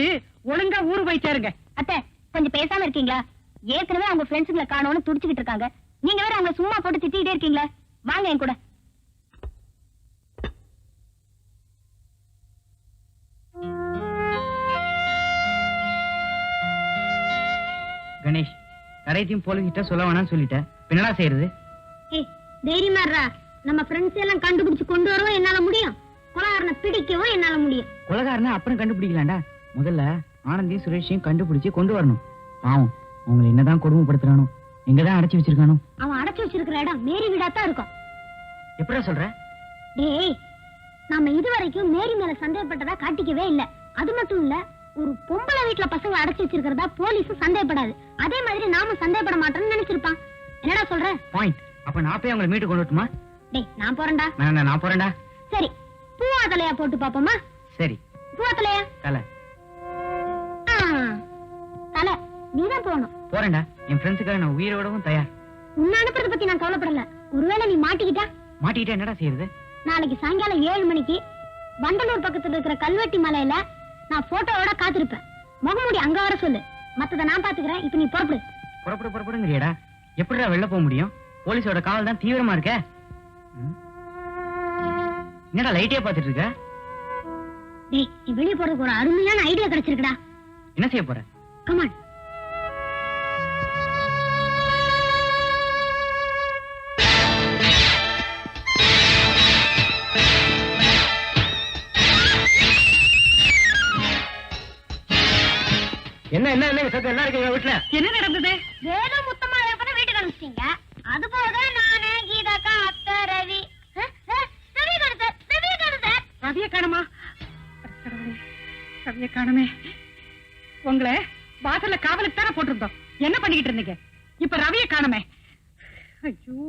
ஒழுங்கா ஊரு போய் சேருங்க. அத்தை, கொஞ்சம் பேசாம இருக்கீங்களா? ஏற்கனவே அவங்க ஃப்ரெண்ட்ஸுங்களை காணோன்னு துடிச்சுக்கிட்டு இருக்காங்க. நீங்க வேற அவங்க சும்மா போட்டு திட்டிகிட்டே இருக்கீங்களா? வாங்க என் கூட. கணேஷ், கடையத்தையும் போலீஸ்கிட்ட சொல்ல வேணாம்னு சொல்லிட்டேன். என்னடா செய்யறது? தைரியமா இருடா. நம்ம ஃப்ரெண்ட்ஸ் எல்லாம் கண்டுபிடிச்சு கொண்டு வரவும் என்னால முடியும், கொலகாரனை பிடிக்கவும் என்னால முடியும். கொலகாரனை அப்புறம் கண்டுபிடிக்கலாம்டா. முதல்ல ஆனந்தையும் சுரேஷையும் கண்டுபிடிச்சு கொண்டு வரணும். பாவம், அவங்களை என்னதான் கொடுமைப்படுத்துறானோ, எங்கதான் அடைச்சு வச்சிருக்கானோ. அவன் அடைச்சு வச்சிருக்கிற இடம் மேரி வீடாத்தான் இருக்கும். எப்படா சொல்ற? டேய், நாம இதுவரைக்கும் மேரி மேல சந்தேகப்பட்டதா காட்டிக்கவே இல்ல. அது மட்டும் இல்ல, ஒரு பொம்பளை வீட்டுல பசங்களை அடைச்சு வச்சிருக்கிறதா போலீஸ் சந்தேகப்படாது. அதே மாதிரி நாம சந்தேகப்பட மாட்டோம்னு நினைச்சிருப்பான். என்னடா சொல்ற? பாயிண்ட். அப்ப நான் போய் அவங்களை மீட்டு கொண்டு வரட்டுமா? டேய், நான் போறேன்டா. நான் போறேன்டா. சரி, பூவா தலையா போட்டு பாப்போமா? சரி. பூவா தலையா? தலை. தலை, நீதான் போகணும். போறேன்டா. என் ஃப்ரெண்ட்ஸுக்காக நான் உயிரோடவும் தயார். உன்னை அனுப்புறத பத்தி நான் கவலைப்படல. ஒருவேளை நீ மாட்டிக்கிட்டா என்னடா செய்யறது? நாளைக்கு சாயங்காலம் 7 மணிக்கு வண்டலூர் பக்கத்துல இருக்கிற கல்வெட்டி மலையில நான் போட்டோவோட காத்திருப்பேன். முகமூடி அங்க வர சொல்லு, மத்தத நான் பாத்துக்கிறேன். இப்ப நீ புறப்படு. புறப்படுங்கறியடா. எப்படிடா வெளில போக முடியும்? போலீஸோட காவல் தான் தீவிரமா இருக்க. என்னடா லைட்டே பாத்துட்டு இருக்க? டேய், நீ வெளிய போறதுக்கு ஒரு அருமையான ஐடியா கிடைச்சிருக்குடா. என்ன செய்ய போற? கமான். என்ன என்ன என்ன சத்தம் எல்லாம் இருக்கு வீட்டுல? என்ன நடந்தது? ஏதோ முத்தமா பண்ண வீட்டுக்கு அனுப்பிச்சிட்டீங்க. அது போக நானு, கீதாக்கா, அத்தை, ரவி ரவிய காணுமா? ரவிய காணுமே. உங்களை வாசல்ல காவலுக்கு தானே போட்டிருந்தோம். என்ன பண்ணிக்கிட்டு இருந்தீங்க? இப்ப ரவிய காணுமே. ஐயோ,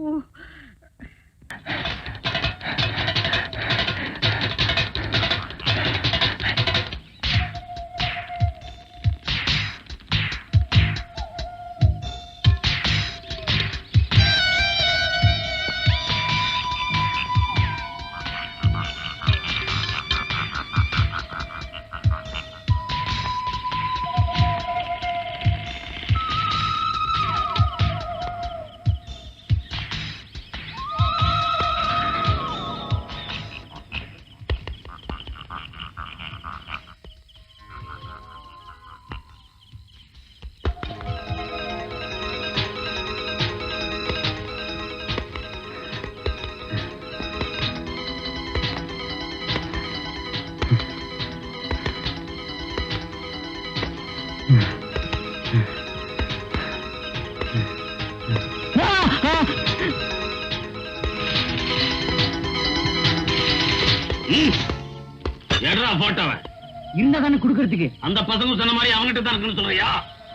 எடா போட்டவன் இருந்தா தானே குடுக்கறதுக்கு. அந்த பசங்க சொன்ன மாதிரி அவங்ககிட்ட தான் இருக்குன்னு சொல்றியா?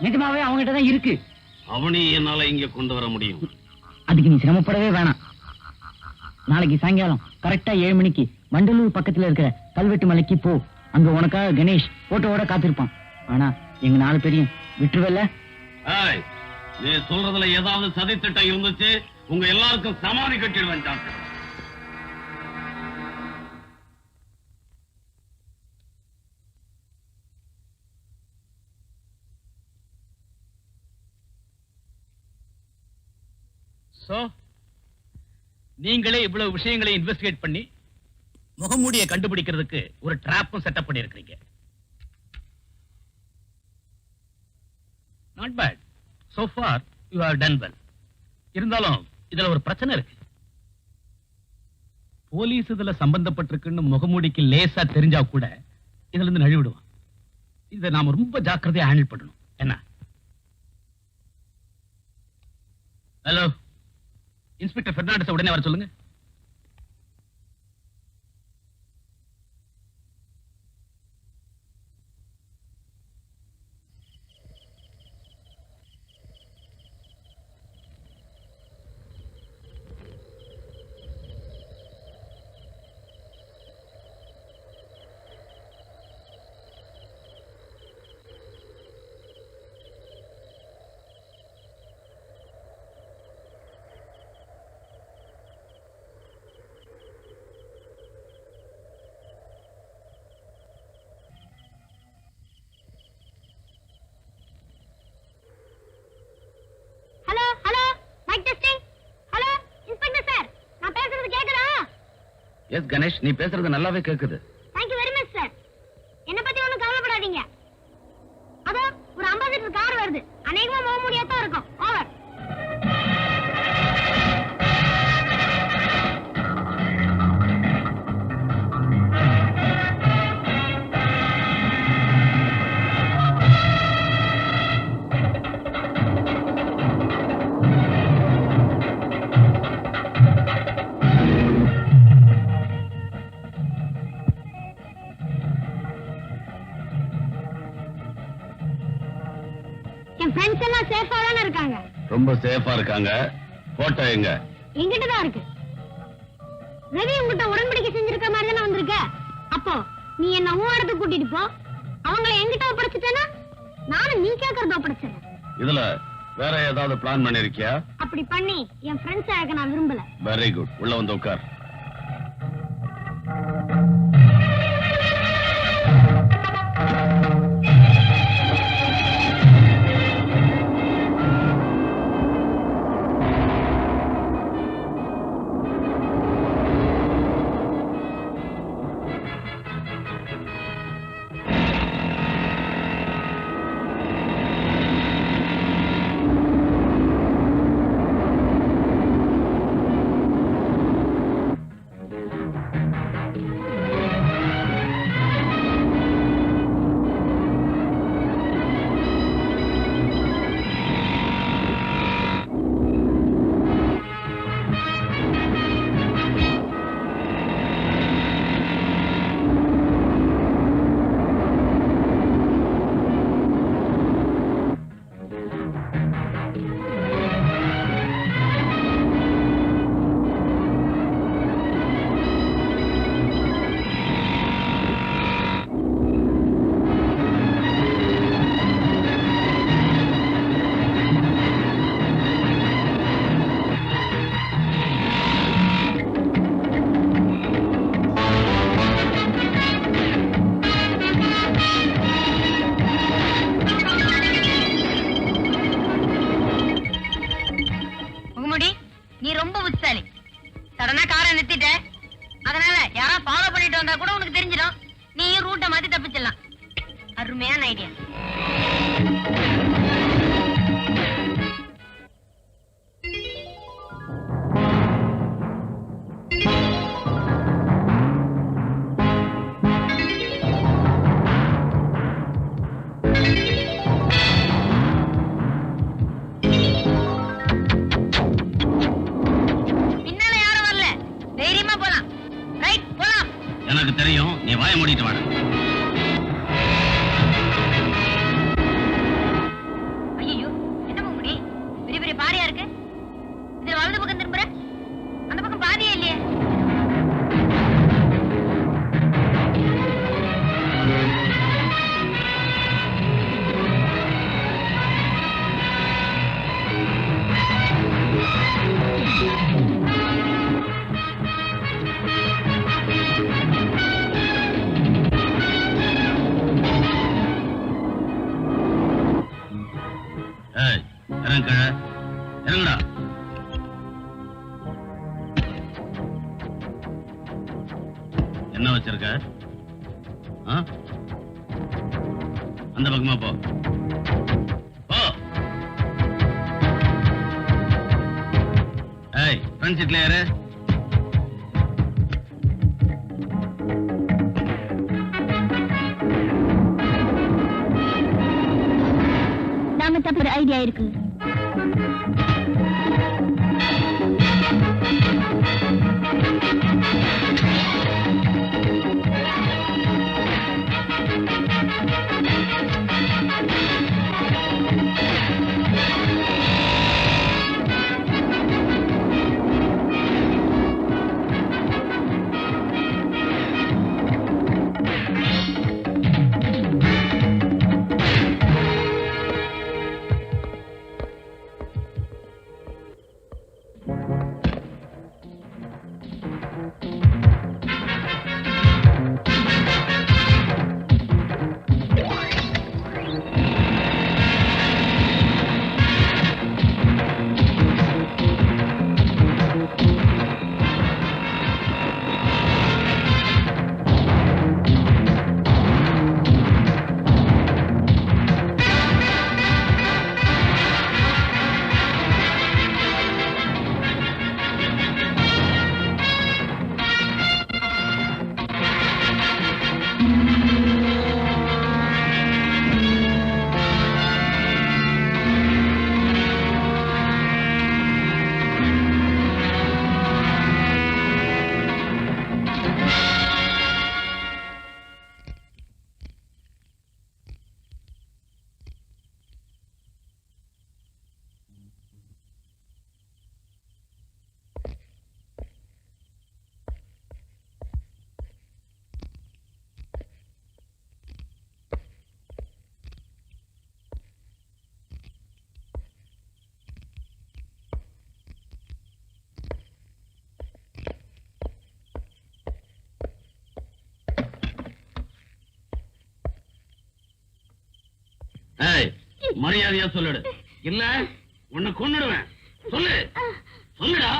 நிஜமாவே அவங்ககிட்ட தான் இருக்கு. அவனையும் என்னால இங்க கொண்டு வர முடியும். அதுக்கு நீ சிரமப்படவே வேணாம். நாளைக்கு சாயங்காலம் கரெக்டா 7 மணிக்கு வண்டலூர் பக்கத்துல இருக்கிற கல்வெட்டு மலைக்கு போ. அங்க உனக்காக கணேஷ் போட்டோவோட காத்திருப்பான். ஆனா எங்க 4 பேரையும் விட்டுருவல்ல? நீ சொல்றதுல ஏதாவது சதித்திட்டம் இருந்துச்சு, உங்க எல்லாருக்கும் சமாளி கட்டிடுவேன். டாக்டர், சோ நீங்களே இவ்வளவு விஷயங்களை இன்வெஸ்டிகேட் பண்ணி முகமூடியை கண்டுபிடிக்கிறதுக்கு ஒரு டிராப்பும் செட்டப் பண்ணிருக்கீங்க. Not bad. So far you have done well. இருந்தாலும் இதுல ஒரு பிரச்சனை இருக்கு. போலீஸ் இதுல சம்பந்தப்பட்டிருக்குன்னு முகமூடிக்கு லேசா தெரிஞ்சா கூட இதுல இருந்து நழுவிடுவான். இதை நாம ரொம்ப ஜாக்கிரதையா ஹேண்டில் பண்ணணும். என்ன? ஹலோ, இன்ஸ்பெக்டர் பெர்னாண்டஸ் உடனே வர சொல்லுங்க. Hello hello mike testing. Hello inspector sir, நான் பேசுறது கேக்குதா? எஸ் கணேஷ், நீ பேசுறது நல்லாவே கேக்குது. Thank you very much sir. என்ன பத்தி ஒண்ணும் கவலைப்படாதீங்க. அதோ ஒரு அம்பாசிடர் கார் வருது. அநேகமா முகமூடியா தான் இருக்கும். ஓவர். என் ஃப்ரெண்ட்ஸ் எல்லாம் சேஃபா தானே இருக்காங்க? ரொம்ப சேஃபா இருக்காங்க. போட்டோ எங்க? என்கிட்ட தான் இருக்கு. ரவி உங்ககிட்ட உடன்படிக்கை செஞ்சிருக்க மாதிரி தானே வந்திருக்க. அப்போ நீ என்ன ஊடத்துக்கு கூட்டிட்டு போ. அவங்கள என்கிட்ட ஒப்படைச்சிட்டேன்னா நானும் நீ கேட்கறத ஒப்படைச்சிடறேன். இதுல வேற ஏதாவது பிளான் பண்ணிருக்கியா? அப்படி பண்ணி என் ஃப்ரெண்ட்ஸ் ஆக நான் விரும்பல. Very good. உள்ள வந்து உட்கார். நீ ரொம்ப புத்திசாலி. சடனா காரை நிறுத்திட்ட, அதனால யாரா ஃபாலோ பண்ணிட்டு வந்தா கூட உனக்கு தெரிஞ்சிடும். நீயும் ரூட்டை மாத்தி தப்பிச்சிடலாம். அருமையான ஐடியா. எனக்கு தெரியும், நீ வாய மூடிட்டு வாட. ஐயோ, என்ன முடி பெரிய பெரிய பாறையா இருக்கு. இதுல வலது பக்கம் திரும்புற, அந்த பக்கம் பாதியே இல்லையே. இறங்குடா. என்ன வச்சிருக்க? அந்த பக்கமா போ. ஏய், ஃப்ரண்ட் சீட்ல யாரு? ஏதாவது ஒரு ஐடியா இருக்கு? மரியாதையா சொல்லுடு, இல்ல உன்னை கொன்னுடுவேன். சொல்லு, சொல்லுடா.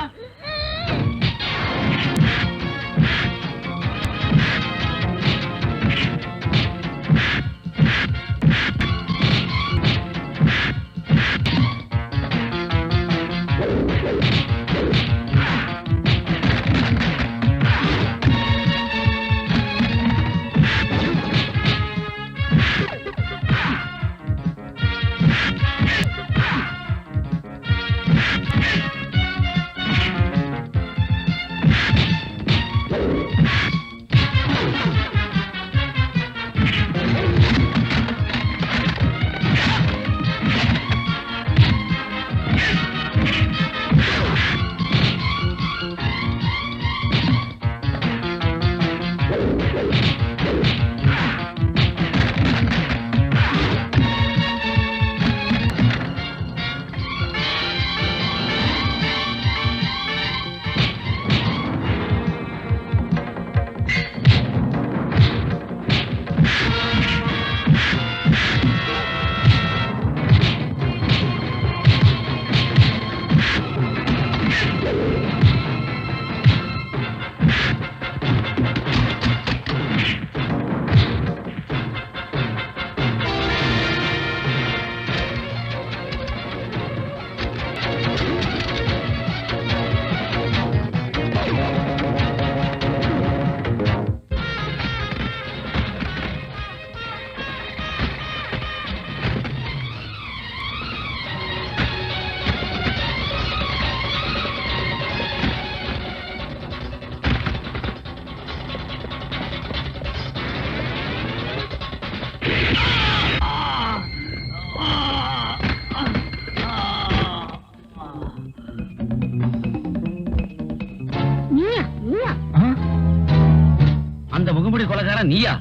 அந்த முகமுடி கொலைகாரன் நீயா?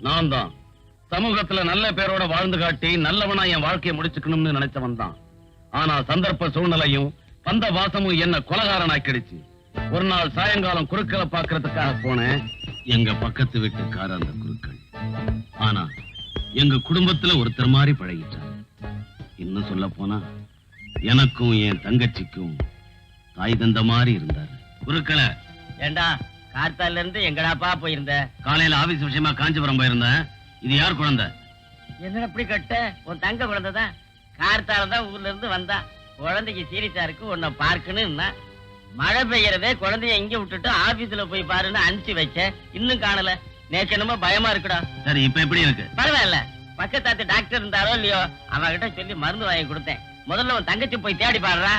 நான் தான். சமூகத்துல நல்ல பேரோட வாழ்ந்து காட்டி நல்லவனா என் வாழ்க்கையை முடிச்சுக்கணும்னு நினைச்சவன் தான். ஆனா சந்தர்ப்ப சூழ்நிலையும் பந்த வாசமும் என்ன கொலைகாரனாக்கிடுச்சு. ஒரு நாள் சாயங்காலம் குறுக்களை பாக்குறதுக்காக போனேன். எங்க பக்கத்து வீட்டுக்கார அந்த குறுக்கள். ஆனா எங்க குடும்பத்துல ஒருத்தர் மாதிரி பழகிட்டார். இன்னும் சொல்ல போனா எனக்கும் என் தங்கச்சிக்கும் தாய் தந்த மாதிரி இருந்தாரு. குறுக்களை ஏண்டா கார்த்தால இருந்து எங்கடாப்பா போயிருந்த? காலையில ஆபீஸ் விஷயமா காஞ்சிபுரம் போயிருந்தேன். இது யார் குழந்தை? என்ன இப்படி கட்ட? உன் தங்க குழந்தை தான். கார்த்தால தான் ஊர்ல இருந்து வந்தா. குழந்தைக்கு சீரியஸா இருக்கு, உன்னை பார்க்கணும்னா. மழை பெய்யறதே குழந்தைய எங்க விட்டுட்டு ஆபீஸ்ல போய் பாருன்னு அனுப்பிச்சு வச்ச. இன்னும் காணல. நேற்று என்னமோ பயமா இருக்குடா. சரி, இப்ப எப்படி இருக்கு? பரவாயில்ல, பக்கத்தாத்து டாக்டர் இருந்தாரோ இல்லையோ அவகிட்ட சொல்லி மருந்து வாங்கி கொடுத்தேன். முதல்ல உன் தங்கச்சி போய் தேடி பாடுறா.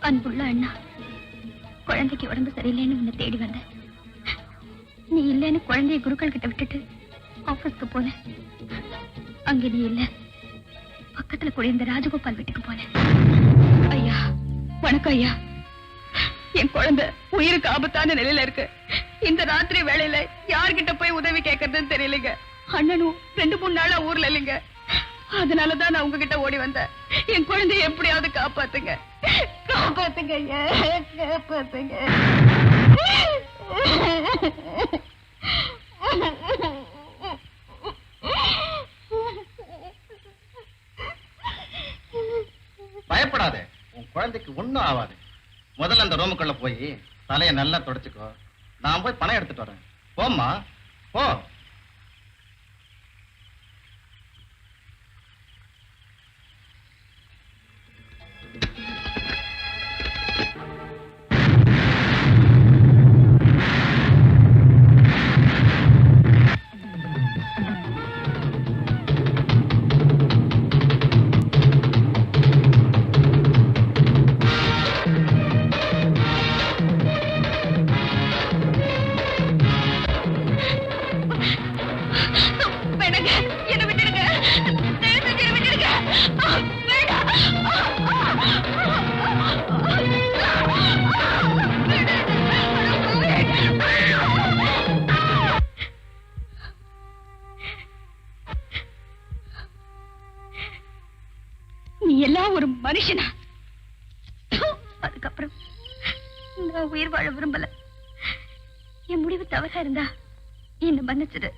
அன்புள்ள அண்ணா, குழந்தைக்கு உடம்பு சரியில்லைன்னு உன்னை தேடி வந்தேன். நீ இல்லைன்னு குழந்தைய குருக்கள் கிட்ட விட்டுட்டு ஆபீஸ்க்கு போனேன். அங்க நீ இல்ல, பக்கத்துல குடியிருந்த ராஜகோபால் வீட்டுக்கு போனேன். ஐயா வணக்கம் ஐயா. என் குழந்தை உயிருக்கு ஆபத்தான நிலையில இருக்கு. இந்த ராத்திரி வேளையில யார்கிட்ட போய் உதவி கேட்கறதுன்னு தெரியலங்க. அண்ணனும் 2-3 நாளா ஊர்ல இல்லைங்க. அதனாலதான் நான் உங்ககிட்ட ஓடி வந்தேன். என் குழந்தைய எப்படியாவது காப்பாத்துங்க, காப்பாத்துங்க ஐயா, காப்பாத்துங்க. பயப்படாதே, உன் குழந்தைக்கு ஒண்ணும் ஆகாது. முதல்ல அந்த ரூமுக்குள்ள போய் தலையை நல்லா தொடச்சுக்கோ. நான் போய் பணம் எடுத்துட்டு வரேன். போம்மா போ. நீ எல்லாம் ஒரு மனுஷனா? அதுக்கப்புறம் நான் உயிர் வாழ விரும்பல. என் முடிவு தவறா இருந்தா என்ன மன்னிச்சிடு.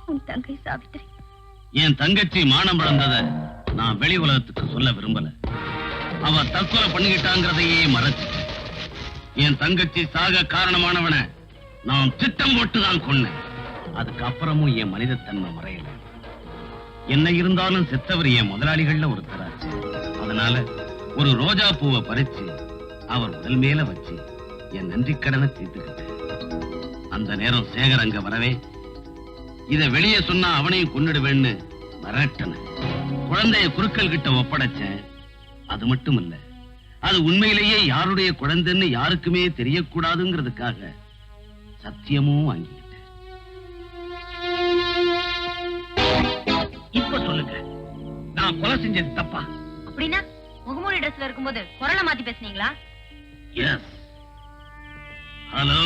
உன் தங்கை சாவித்திரி. என் தங்கச்சி மானம் இழந்தத நான் வெளி உலகத்துக்கு சொல்ல விரும்பல. அவ தற்கொலை பண்ணிக்கிட்டாங்கிறதையே மறைச்சு என் தங்கச்சி சாக காரணமானவன நான் திட்டம் போட்டுதான் கொன்னேன். அதுக்கப்புறமும் என் மனிதத்தன்மை மறையல. என்ன இருந்தாலும் செத்தவர் என் முதலாளிகள்ல ஒருத்தராச்சு. அதனால ஒரு ரோஜா பூவை பறிச்சு அவர் உடல் மேல வச்சு என் நன்றி கடனை தீர்த்துக்கிட்டேன். அந்த நேரம் சேகர் அங்க வரவே இத வெளியே சொன்னா அவனையும் கொன்னுடுவேன்னு மிரட்டன. குழந்தைய குருக்கள் கிட்ட ஒப்படைச்சேன். அது மட்டும் இல்ல, அது உண்மையிலேயே யாருடைய குழந்தைன்னு யாருக்குமே தெரியக்கூடாதுங்கிறதுக்காக சத்தியமும் வாங்கிக்கிட்டேன். இப்ப சொல்லுங்க, நான் கொலை செஞ்சது தப்பா? அப்படின்னா முகமூடி ட்ரெஸ்ல இருக்கும்போது குரலை மாத்தி பேசுனீங்களா? எஸ். ஹலோ,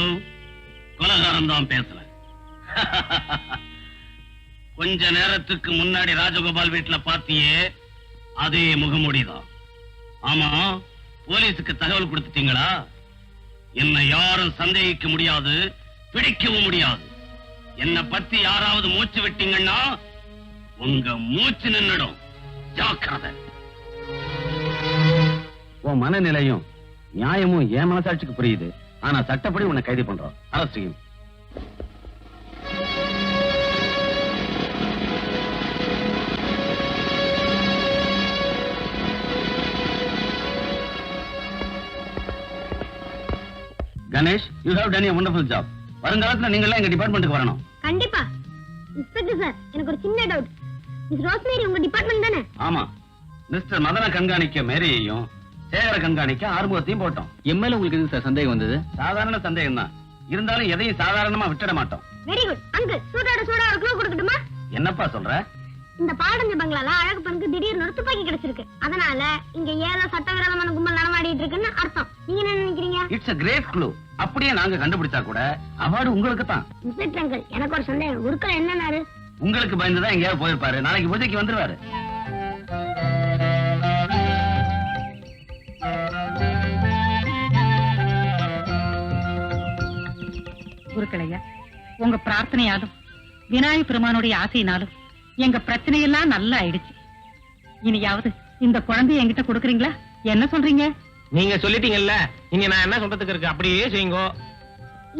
கொலைகாரன் தான் பேசுறேன். கொஞ்ச நேரத்துக்கு முன்னாடி ராஜகோபால் வீட்டுல பாத்தியே, அதே முகமூடிதான். ஆமா, போலீஸுக்கு தகவல் கொடுத்துட்டீங்களா? என்ன யாரும் சந்தேகிக்க முடியாது, பிடிக்கவும் முடியாது. என்ன பத்தி யாராவது மூச்சு விட்டீங்கன்னா உங்க மூச்சு நின்னுடும். ஜாக்கிரதை. உன் மனநிலையும் நியாயமும் என் மனசாட்சிக்கு புரியுது. ஆனா சட்டப்படி உன்னை கைது பண்றோம். அரசு செய்யும். Ganesh, you have done a wonderful job. வருங்காலத்துல நீங்க எல்லாம் எங்க டிபார்ட்மெண்ட்டுக்கு வரணும். கண்டிப்பா. இன்ஸ்பெக்டர் சார், எனக்கு ஒரு சின்ன டவுட். மிஸ் ரோஸ்மேரி உங்க டிபார்ட்மெண்ட் தானே? ஆமா. மிஸ்டர் மதன கண்காணிக்க மேரியையும் சேகர கண்காணிக்க ஆறுமுகத்தையும் போட்டோம். எம்எல்ஏ உங்களுக்கு எது சார் சந்தேகம் வந்தது? சாதாரண சந்தேகம் தான். இருந்தாலும் எதையும் சாதாரணமா விட்டுட மாட்டோம். Very good. அங்கிள், சூடோட சூடா ஒரு க்ளூ கொடுக்கட்டுமா? என்னப்பா சொல்ற? இந்த பாடஞ்ச பங்களால அழகு பெண்ணுக்கு திடீர்னு ஒரு துப்பாக்கி கிடைச்சிருக்கு. அதனால இங்க ஏதோ சட்டவிரோதமான கும்பல் நடமாடிட்டு இருக்குன்னு அர்த்தம். நீங்க என்ன நினைக்கிறீங்க? It's a great clue. அப்படியே நாங்க கண்டுபிடிச்சா கூட அவார்டு உங்களுக்கு தான். இன்ஸ்பெக்டர் அங்கிள், எனக்கு ஒரு சந்தேகம். குருக்கள் என்னன்னாரு? உங்களுக்கு பயந்துதான் எங்கேயாவது போயிருப்பாரு. நாளைக்கு பூஜைக்கு வந்துருவாரு. குருக்களையா, உங்க பிரார்த்தனையாலும் விநாயக பெருமானுடைய ஆசையினாலும் எங்க பிரச்சனையெல்லாம் நல்லா ஆயிடுச்சு. இனியாவது இந்த குழந்தைய என்கிட்ட கொடுக்குறீங்களா? என்ன சொல்றீங்க? நீங்க சொல்லிட்டீங்கல்ல, இங்க நான் என்ன சொல்றதுக்கு இருக்கு, அப்படியே செய்யுங்க.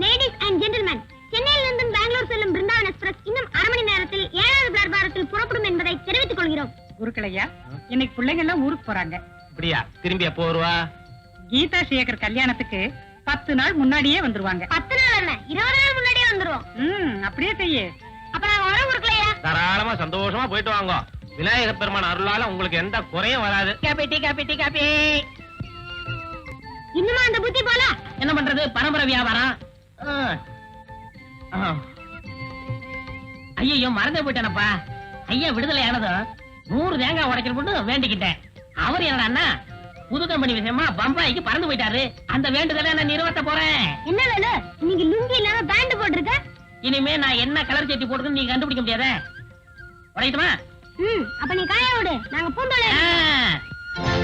லேடிஸ் அண்ட் ஜென்டில்மேன், சென்னையிலிருந்து பெங்களூர் செல்லும் பிருந்தாவன் எக்ஸ்பிரஸ் இன்னும் 1/2 மணி நேரத்தில் 7வது பிளாட்பாரத்தில் புறப்படும் என்பதை தெரிவித்துக் கொள்கிறோம். குருக்களையா, இன்னைக்கு பிள்ளைங்க எல்லாம் ஊருக்கு போறாங்க. அப்படியா? திரும்பி எப்போ வருவா? கீதா சேகர் கல்யாணத்துக்கு 10 நாள் முன்னாடியே வந்துருவாங்க. 10 நாள் என்ன, 20 நாள் முன்னாடியே வந்துருவோம். அப்படியே செய்ய. அப்ப நாங்க வர குருக்களையா? தாராளமா சந்தோஷமா போயிட்டு வாங்க. விநாயக பெருமான் அருளால உங்களுக்கு எந்த குறையும் வராது. காப்பி. இன்னுமா அந்த புத்தி போல? என்ன பண்றது, பரம்பரை வியாபாரம். ஐயோ, மறந்தே போயிட்டானப்பா. ஐயா விடுதலை ஆனதும் 100 தேங்காய் உடைக்கணும் வேண்டிக்கிட்டேன். அவர் என்னடா புது கம்பெனி விஷயமா பம்பாய்க்கு பறந்து போயிட்டாரு. அந்த வேண்டுதலை நான் நிறுவத்த போறேன். என்ன வேணும்? நீங்க லுங்கி இல்லாம பேண்ட் போட்டிருக்க. இனிமே நான் என்ன கலர் சட்டி போட்டுன்னு நீங்க கண்டுபிடிக்க முடியாத. உடையட்டுமா? அப்ப நீ காய விடு, நாங்க பூந்தோலை.